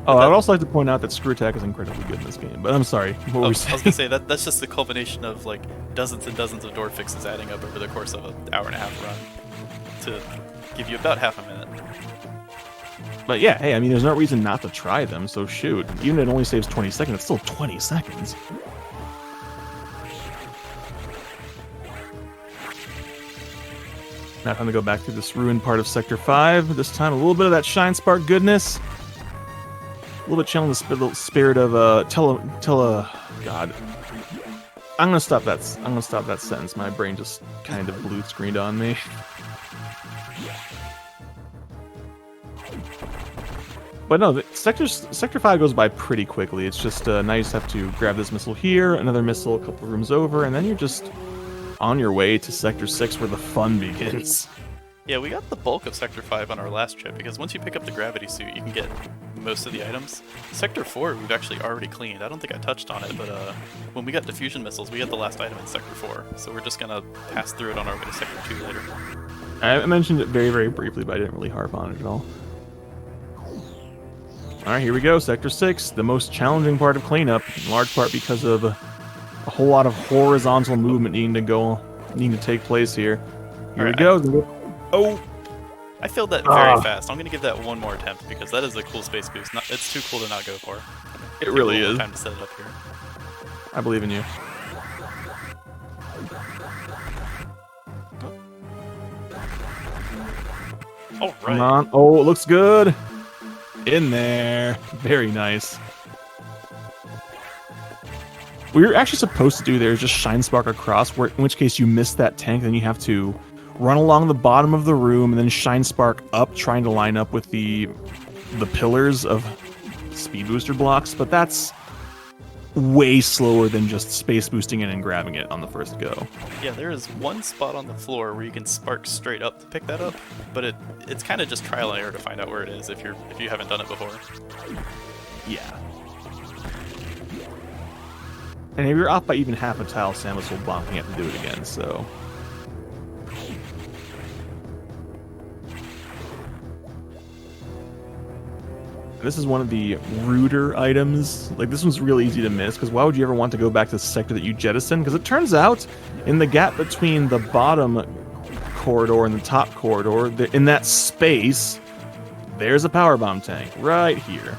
Oh, I would also like to point out that Screw Attack is incredibly good in this game, but I'm sorry. What were we saying? I was going to say, that's just the culmination of like dozens and dozens of door fixes adding up over the course of an hour and a half run to give you about half a minute. But yeah, hey, I mean, there's no reason not to try them, so shoot. Even if it only saves 20 seconds, it's still 20 seconds. Now time to go back through this ruined part of Sector 5. This time, a little bit of that Shine Spark goodness. A little bit channeling the spirit of God. I'm gonna stop that sentence. My brain just kind of blue screened on me. But no, Sector 5 goes by pretty quickly. It's just now you just have to grab this missile here, another missile a couple rooms over, and then you're just on your way to Sector 6 where the fun begins. Yeah, we got the bulk of Sector 5 on our last trip, because once you pick up the gravity suit, you can get most of the items. Sector 4, we've actually already cleaned. I don't think I touched on it, but when we got diffusion missiles, we got the last item in Sector 4, so we're just gonna pass through it on our way to Sector 2 later. I mentioned it very, very briefly, but I didn't really harp on it at all. Alright, here we go, Sector 6, the most challenging part of cleanup, in large part because of a whole lot of horizontal movement needing to take place here. Here we go. Oh! I failed that very fast. I'm going to give that one more attempt because that is a cool space boost. It's too cool to not go for. It really is. Time to set it up here. I believe in you. All right. Come on. Oh, it looks good. In there. Very nice. What you're actually supposed to do there is just Shine Spark across, in which case you miss that tank, then you have to run along the bottom of the room and then Shine Spark up, trying to line up with the pillars of speed booster blocks. But that's way slower than just space boosting in and grabbing it on the first go. Yeah, there is one spot on the floor where you can spark straight up to pick that up, but it's kind of just trial and error to find out where it is if you haven't done it before. Yeah. And if you're off by even half a tile, Samus will bonk and you have to do it again, so... This is one of the ruder items. Like, this one's really easy to miss, because why would you ever want to go back to the sector that you jettisoned? Because it turns out, in the gap between the bottom corridor and the top corridor, in that space, there's a power bomb tank right here.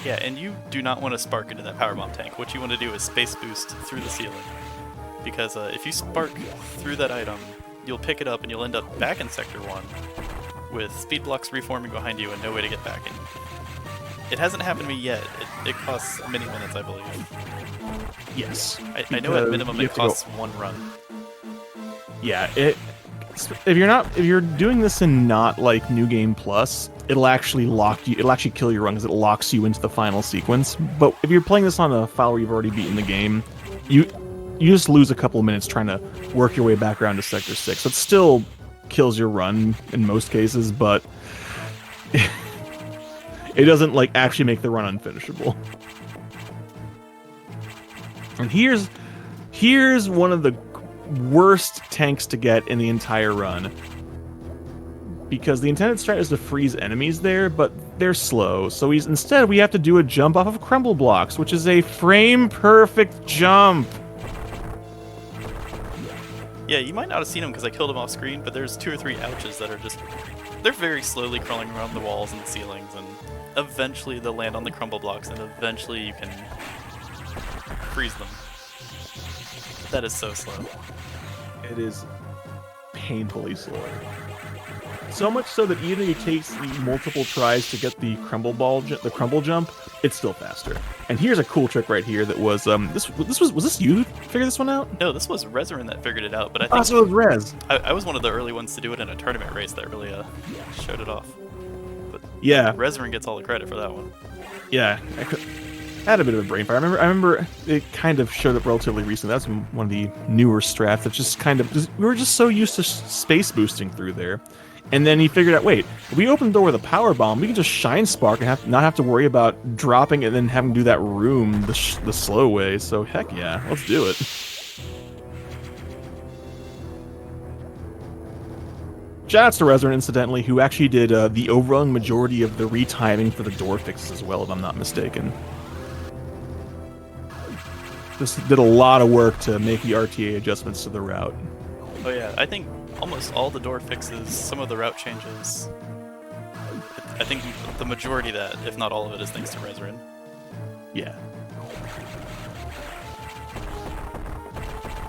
Yeah, and you do not want to spark into that power bomb tank. What you want to do is space boost through the ceiling. Because if you spark through that item, you'll pick it up and you'll end up back in Sector 1 with speed blocks reforming behind you and no way to get back in. It hasn't happened to me yet. It costs many minutes, I believe. Yes. I know at minimum it costs one run. Yeah, if you're doing this in not like New Game Plus, it'll actually kill your run because it locks you into the final sequence. But if you're playing this on a file where you've already beaten the game, you just lose a couple of minutes trying to work your way back around to Sector 6. So it still kills your run in most cases, but it doesn't like actually make the run unfinishable. And here's one of the worst tanks to get in the entire run, because the intended strat is to freeze enemies there, but they're slow. So instead we have to do a jump off of crumble blocks, which is a frame perfect jump. Yeah, you might not have seen them because I killed them off screen, but there's 2 or 3 ouches that are they're very slowly crawling around the walls and the ceilings, and eventually they'll land on the crumble blocks, and eventually you can freeze them. That is so slow. It is painfully slow. So much so that even if it takes multiple tries to get the crumble jump, it's still faster. And here's a cool trick right here that was was this you who figured this one out? No, this was Rezarin that figured it out, but I think so it was Rez. I was one of the early ones to do it in a tournament race that really showed it off. But yeah, Rezarin gets all the credit for that one. Yeah, I had a bit of a brain fire. I remember it kind of showed up relatively recently. That's one of the newer strats that just kind of we were just so used to space boosting through there. And then he figured out, wait, if we open the door with a power bomb, we can just shine spark and not have to worry about dropping it and then having to do that room the slow way. So heck yeah, let's do it. Shoutouts to Rezarin, incidentally, who actually did the overwhelming majority of the retiming for the door fixes as well, if I'm not mistaken. Just did a lot of work to make the RTA adjustments to the route. Oh yeah, I think almost all the door fixes, some of the route changes, I think the majority of that, if not all of it, is thanks to Rezarin. Yeah.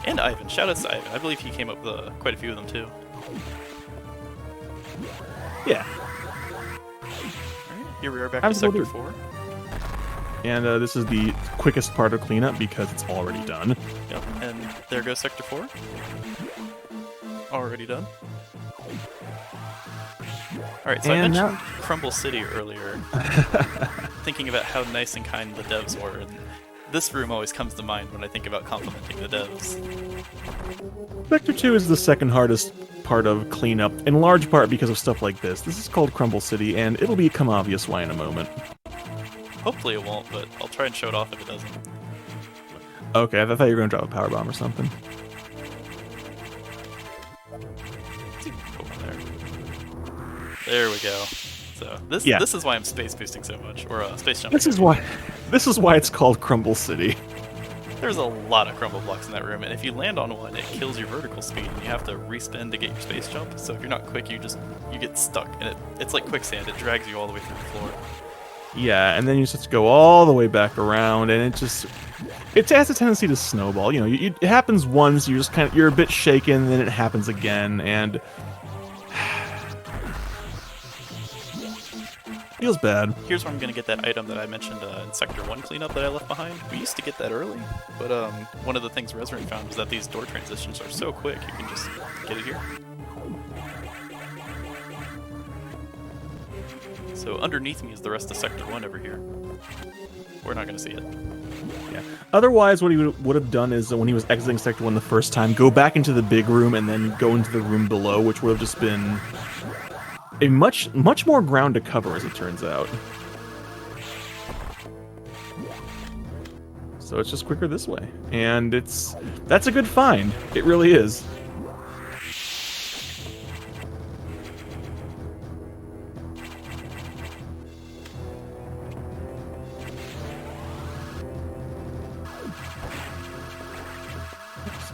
And Ivan. Shoutouts to Ivan. I believe he came up with quite a few of them too. Yeah. Alright, here we are back to Sector 4. And this is the quickest part of cleanup because it's already done. Yep, and there goes Sector 4. Already done. Alright, so I mentioned Crumble City earlier, thinking about how nice and kind the devs were, and this room always comes to mind when I think about complimenting the devs. Sector 2 is the second hardest part of cleanup, in large part because of stuff like this. This is called Crumble City, and it'll become obvious why in a moment. Hopefully it won't, but I'll try and show it off if it doesn't. Okay, I thought you were going to drop a power bomb or something. There we go. So this is why I'm space boosting so much, or space jumping. This is why it's called Crumble City. There's a lot of crumble blocks in that room, and if you land on one, it kills your vertical speed, and you have to respin to get your space jump. So if you're not quick, you get stuck, and it's like quicksand. It drags you all the way through the floor. Yeah, and then you just have to go all the way back around, and it has a tendency to snowball. You know, it happens once, you're a bit shaken, then it happens again, and feels bad. Here's where I'm going to get that item that I mentioned in Sector 1 cleanup that I left behind. We used to get that early, but one of the things Rezarin found was that these door transitions are so quick, you can just get it here. So underneath me is the rest of Sector 1 over here. We're not going to see it. Yeah. Otherwise, what he would have done is when he was exiting Sector 1 the first time, go back into the big room and then go into the room below, which would have just been a much more ground to cover, as it turns out. So it's just quicker this way. And that's a good find. It really is.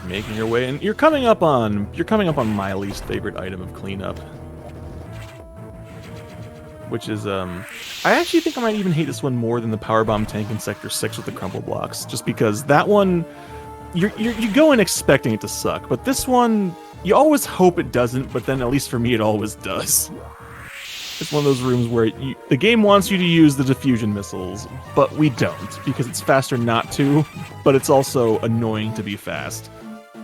Making your way, and you're coming up on my least favorite item of cleanup, which is I actually think I might even hate this one more than the power bomb tank in Sector 6 with the crumble blocks, just because that one you go in expecting it to suck, but this one you always hope it doesn't, but then at least for me it always does. It's one of those rooms where the game wants you to use the diffusion missiles, but we don't, because it's faster not to, but it's also annoying to be fast.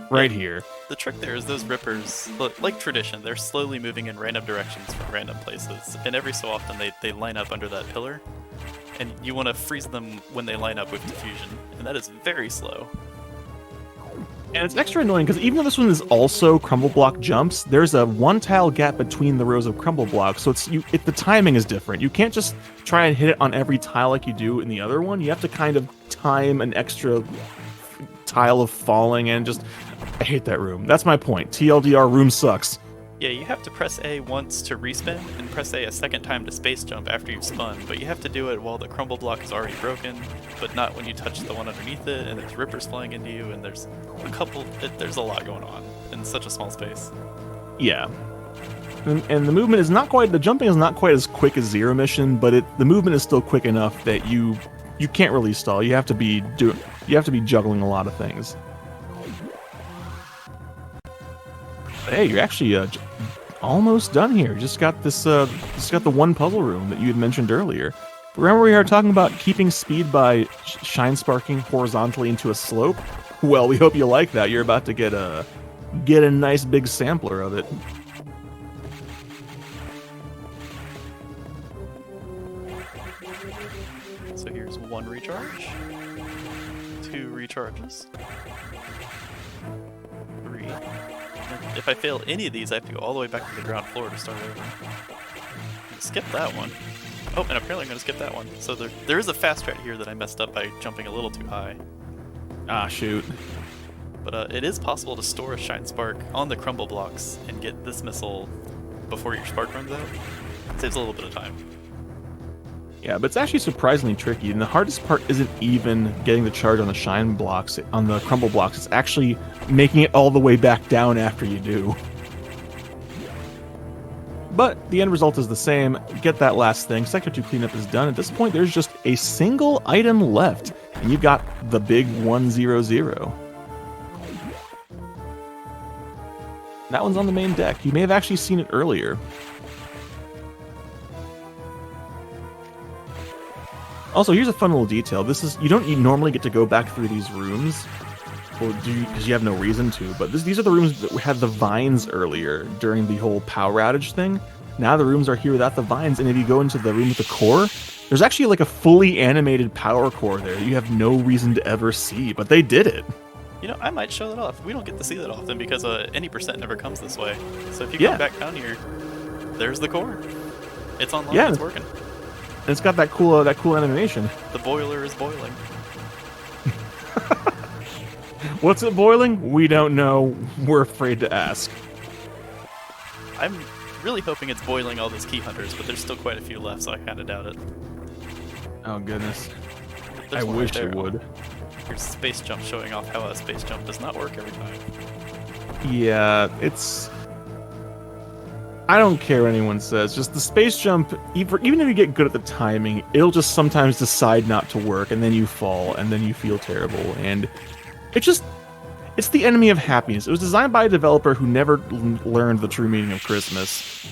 Right here. The trick there is those rippers, like tradition, they're slowly moving in random directions from random places, and every so often they line up under that pillar, and you want to freeze them when they line up with diffusion, and that is very slow. And it's extra annoying because even though this one is also crumble block jumps, there's a one tile gap between the rows of crumble blocks, so the timing is different. You can't just try and hit it on every tile like you do in the other one. You have to kind of time an extra tile of falling, and I hate that room. That's my point. TLDR, room sucks. Yeah, you have to press A once to respin, and press A second time to space jump after you've spun, but you have to do it while the crumble block is already broken, but not when you touch the one underneath it, and there's rippers flying into you, and there's a lot going on in such a small space. Yeah. And the movement is the jumping is not quite as quick as Zero Mission, but the movement is still quick enough that you can't really stall. You have to be juggling a lot of things. Hey, you're actually almost done here. Just got the one puzzle room that you had mentioned earlier. Remember we were talking about keeping speed by shine sparking horizontally into a slope? Well, we hope you like that. You're about to get a nice big sampler of it. So here's one recharge, 2 recharges, 3. If I fail any of these, I have to go all the way back to the ground floor to start over. Skip that one. Oh, and apparently I'm going to skip that one. So there is a fast strat here that I messed up by jumping a little too high. Ah, shoot. But it is possible to store a shine spark on the crumble blocks and get this missile before your spark runs out. It saves a little bit of time. Yeah, but it's actually surprisingly tricky, and the hardest part isn't even getting the charge on the shine blocks, on the crumble blocks, it's actually making it all the way back down after you do. But the end result is the same. Get that last thing. Sector 2 cleanup is done. At this point, there's just a single item left, and you've got the big 100. That one's on the main deck. You may have actually seen it earlier. Also, here's a fun little detail. You don't normally get to go back through these rooms, because you have no reason to, but these are the rooms that had the vines earlier during the whole power outage thing. Now the rooms are here without the vines, and if you go into the room with the core, there's actually like a fully animated power core there you have no reason to ever see, but they did it. You know, I might show that off. We don't get to see that often because any percent never comes this way. So if you come back down here, there's the core. It's online, it's working. And it's got that cool animation. The boiler is boiling. What's it boiling? We don't know. We're afraid to ask. I'm really hoping it's boiling all those key hunters, but there's still quite a few left, so I kind of doubt it. Oh, goodness. There's I wish it would. Here's space jump showing off how a space jump does not work every time. Yeah, I don't care what anyone says. Just the space jump, even if you get good at the timing, it'll just sometimes decide not to work, and then you fall, and then you feel terrible. And it's the enemy of happiness. It was designed by a developer who never learned the true meaning of Christmas.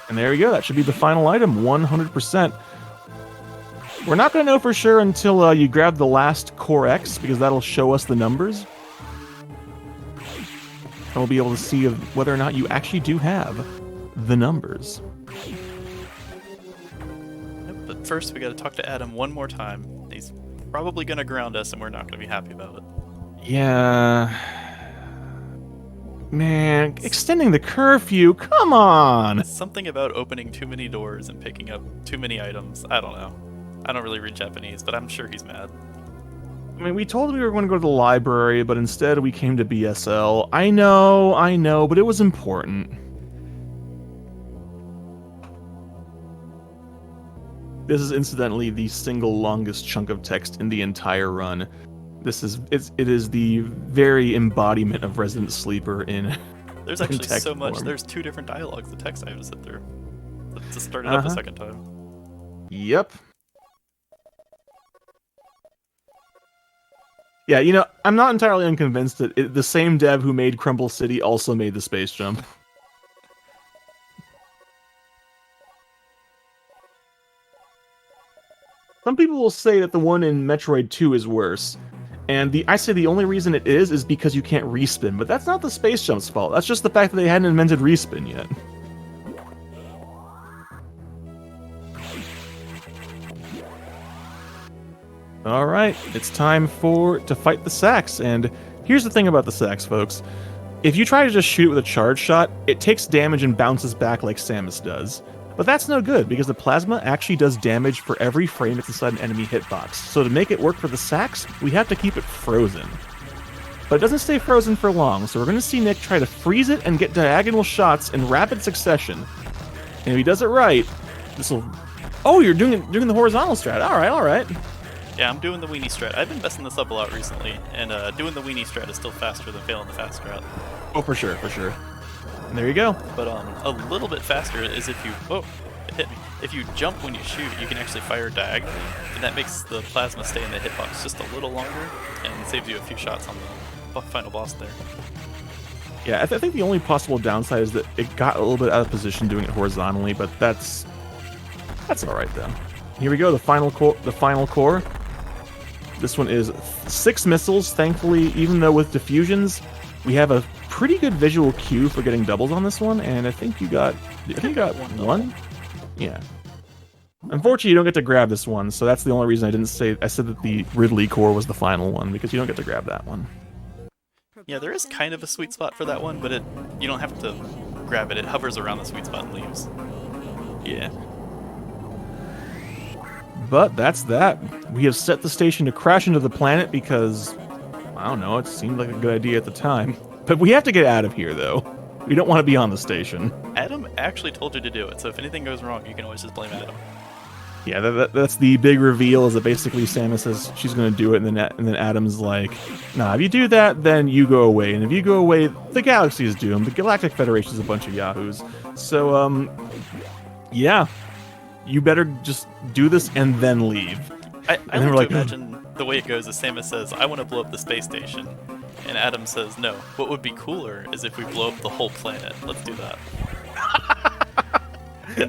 And there you go. That should be the final item, 100%. We're not going to know for sure until you grab the last Core X, because that'll show us the numbers. and we'll be able to see whether or not you actually do have the numbers. But first, we gotta talk to Adam one more time. He's probably gonna ground us, and we're not gonna be happy about it. Yeah. Man, extending the curfew, come on! Something about opening too many doors and picking up too many items. I don't know. I don't really read Japanese, but I'm sure he's mad. I mean, we told him we were going to go to the library, but instead we came to BSL. I know, but it was important. This is incidentally the single longest chunk of text in the entire run. It is the very embodiment of Resident Sleeper in There's in actually text so much. form. There's 2 different dialogues, the text I have to sit through to start it up a second time. Yep. Yeah, you know, I'm not entirely unconvinced that the same dev who made Crumble City also made the space jump. Some people will say that the one in Metroid 2 is worse. And I say the only reason it is because you can't respin, but that's not the space jump's fault. That's just the fact that they hadn't invented respin yet. Alright, it's time to fight the sacks, and here's the thing about the sacks, folks. If you try to just shoot it with a charge shot, it takes damage and bounces back like Samus does. But that's no good, because the plasma actually does damage for every frame that's inside an enemy hitbox. So to make it work for the sacks, we have to keep it frozen. But it doesn't stay frozen for long, so we're going to see Nick try to freeze it and get diagonal shots in rapid succession. And if he does it right, this'll... Oh, you're doing the horizontal strat. Alright. Yeah, I'm doing the weenie strat. I've been messing this up a lot recently, and doing the weenie strat is still faster than failing the fast strat. Oh, for sure. And there you go. But a little bit faster is if you... Oh, it hit me. If you jump when you shoot, you can actually fire diagonally, and that makes the plasma stay in the hitbox just a little longer, and saves you a few shots on the final boss there. Yeah, I think the only possible downside is that it got a little bit out of position doing it horizontally, but that's alright then. Here we go, the final core. This one is 6 missiles. Thankfully, even though with diffusions, we have a pretty good visual cue for getting doubles on this one, and I think you got one? Yeah. Unfortunately, you don't get to grab this one, so that's the only reason I said that the Ridley core was the final one, because you don't get to grab that one. Yeah, there is kind of a sweet spot for that one, but you don't have to grab it. It hovers around the sweet spot and leaves. Yeah. But that's that. We have set the station to crash into the planet because, I don't know, it seemed like a good idea at the time. But we have to get out of here, though. We don't want to be on the station. Adam actually told you to do it, so if anything goes wrong, you can always just blame Adam. Yeah, that's the big reveal, is that basically Samus says she's going to do it, and then Adam's like, nah, if you do that, then you go away. And if you go away, the galaxy is doomed. The Galactic Federation is a bunch of yahoos. So, yeah. You better just do this and then leave. I then like to imagine the way it goes is Samus says, I want to blow up the space station. And Adam says, no, what would be cooler is if we blow up the whole planet. Let's do that.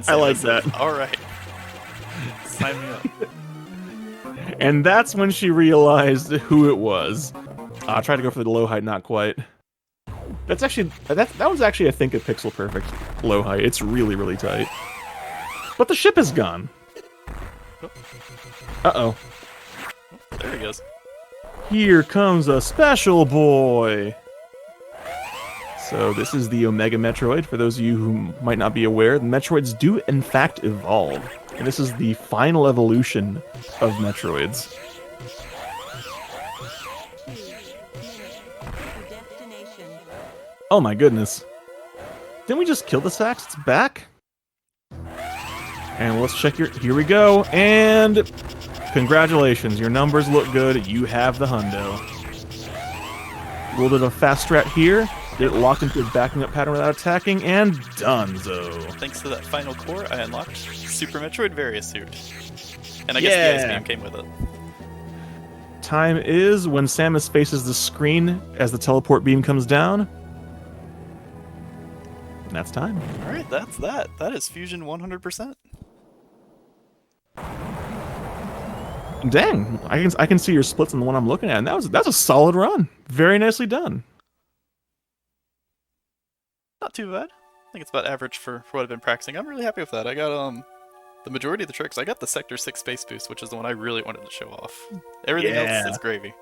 I like that. Alright. Sign me up. And that's when she realized who it was. I tried to go for the low height, not quite. That was actually, I think, a pixel perfect low height. It's really, really tight. But the ship is gone. Uh-oh. There he goes. Here comes a special boy. So this is the Omega Metroid. For those of you who might not be aware, the Metroids do in fact evolve. And this is the final evolution of Metroids. Oh my goodness. Didn't we just kill the Sax? It's back? And let's check here we go, and congratulations, your numbers look good, you have the hundo. A little bit of fast strat here, get it locked into a backing up pattern without attacking, and donezo. Thanks to that final core, I unlocked Super Metroid Variasuit. And I guess the ice beam came with it. Time is when Samus faces the screen as the teleport beam comes down. And that's time. Alright, that's that. That is Fusion 100%. Dang, I can see your splits on the one I'm looking at, and that's a solid run. Very nicely done. Not too bad. I think it's about average for what I've been practicing. I'm really happy with that. I got the majority of the tricks. I got the Sector 6 space boost, which is the one I really wanted to show off. Everything else is gravy.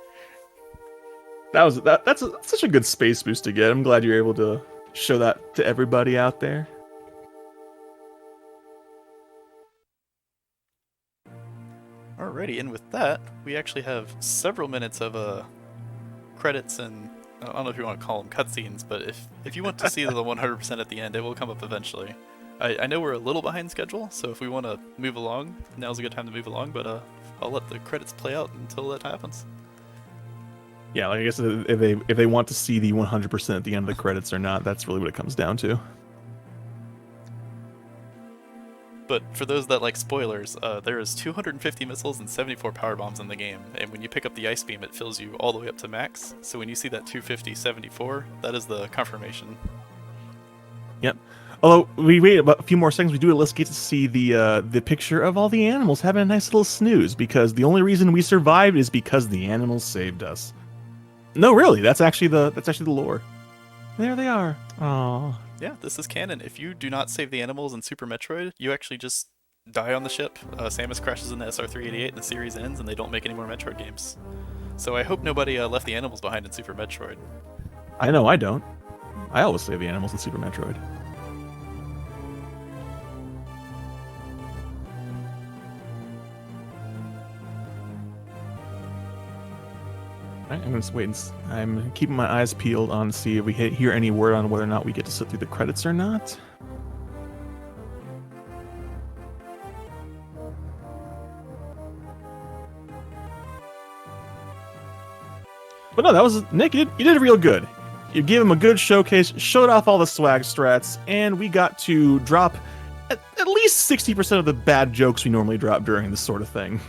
That's such a good space boost to get. I'm glad you're able to show that to everybody out there. Alrighty, and with that, we actually have several minutes of credits and I don't know if you want to call them cutscenes, but if you want to see the 100% at the end, it will come up eventually. I know we're a little behind schedule, so if we want to move along, now's a good time to move along, but I'll let the credits play out until that happens. Yeah, like I guess if they want to see the 100% at the end of the credits or not, that's really what it comes down to. But for those that like spoilers, there is 250 missiles and 74 power bombs in the game, and when you pick up the ice beam, it fills you all the way up to max. So when you see that 250, 74, that is the confirmation. Yep. Although we wait about a few more seconds, we do at least get to see the picture of all the animals having a nice little snooze, because the only reason we survived is because the animals saved us. No, really, that's actually the lore. There they are. Aww. Yeah, this is canon. If you do not save the animals in Super Metroid, you actually just die on the ship. Samus crashes in the SR-388 and the series ends, and they don't make any more Metroid games. So I hope nobody left the animals behind in Super Metroid. I know I don't. I always save the animals in Super Metroid. Right, I'm just waiting. I'm keeping my eyes peeled on to see if we hear any word on whether or not we get to sit through the credits or not. But no, that was Nick. You did real good. You gave him a good showcase, showed off all the swag strats, and we got to drop at least 60% of the bad jokes we normally drop during this sort of thing.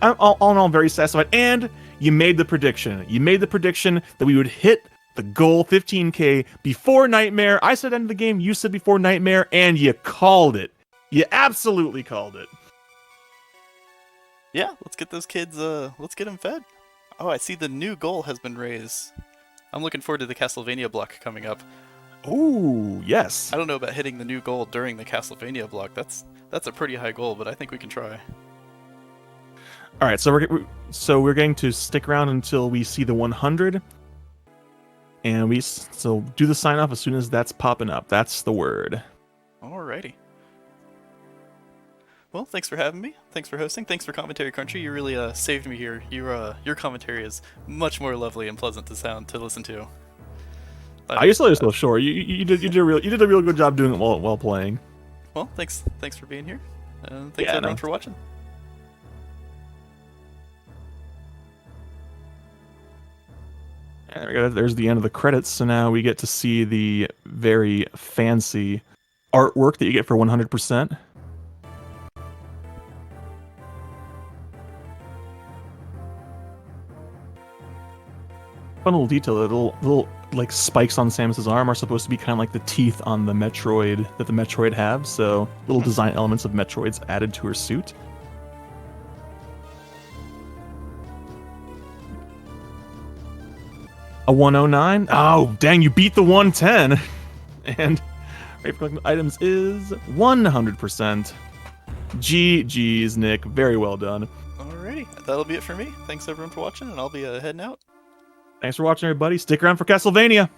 I'm all in all very satisfied, and you made the prediction. You made the prediction that we would hit the goal 15K before Nightmare. I said end of the game, you said before Nightmare, and you called it. You absolutely called it. Yeah, let's get those kids, let's get them fed. Oh, I see the new goal has been raised. I'm looking forward to the Castlevania block coming up. Ooh, yes. I don't know about hitting the new goal during the Castlevania block. That's a pretty high goal, but I think we can try. All right, so we're going to stick around until we see the 100, and so do the sign off as soon as that's popping up. That's the word. Alrighty. Well, thanks for having me. Thanks for hosting. Thanks for Commentary Crunchy. You really saved me here. Your commentary is much more lovely and pleasant to listen to. I used to play yourself short. You did a real good job doing it while playing. Well, thanks for being here, and thanks everyone for watching. And there we go. There's the end of the credits. So now we get to see the very fancy artwork that you get for 100%. Fun little detail. The little like spikes on Samus's arm are supposed to be kind of like the teeth on the Metroid that the Metroid have. So little design elements of Metroid's added to her suit. A 109? Oh, dang, you beat the 110. And rate for collecting items is 100%. GG's, Nick. Very well done. Alrighty, that'll be it for me. Thanks everyone for watching, and I'll be heading out. Thanks for watching, everybody. Stick around for Castlevania.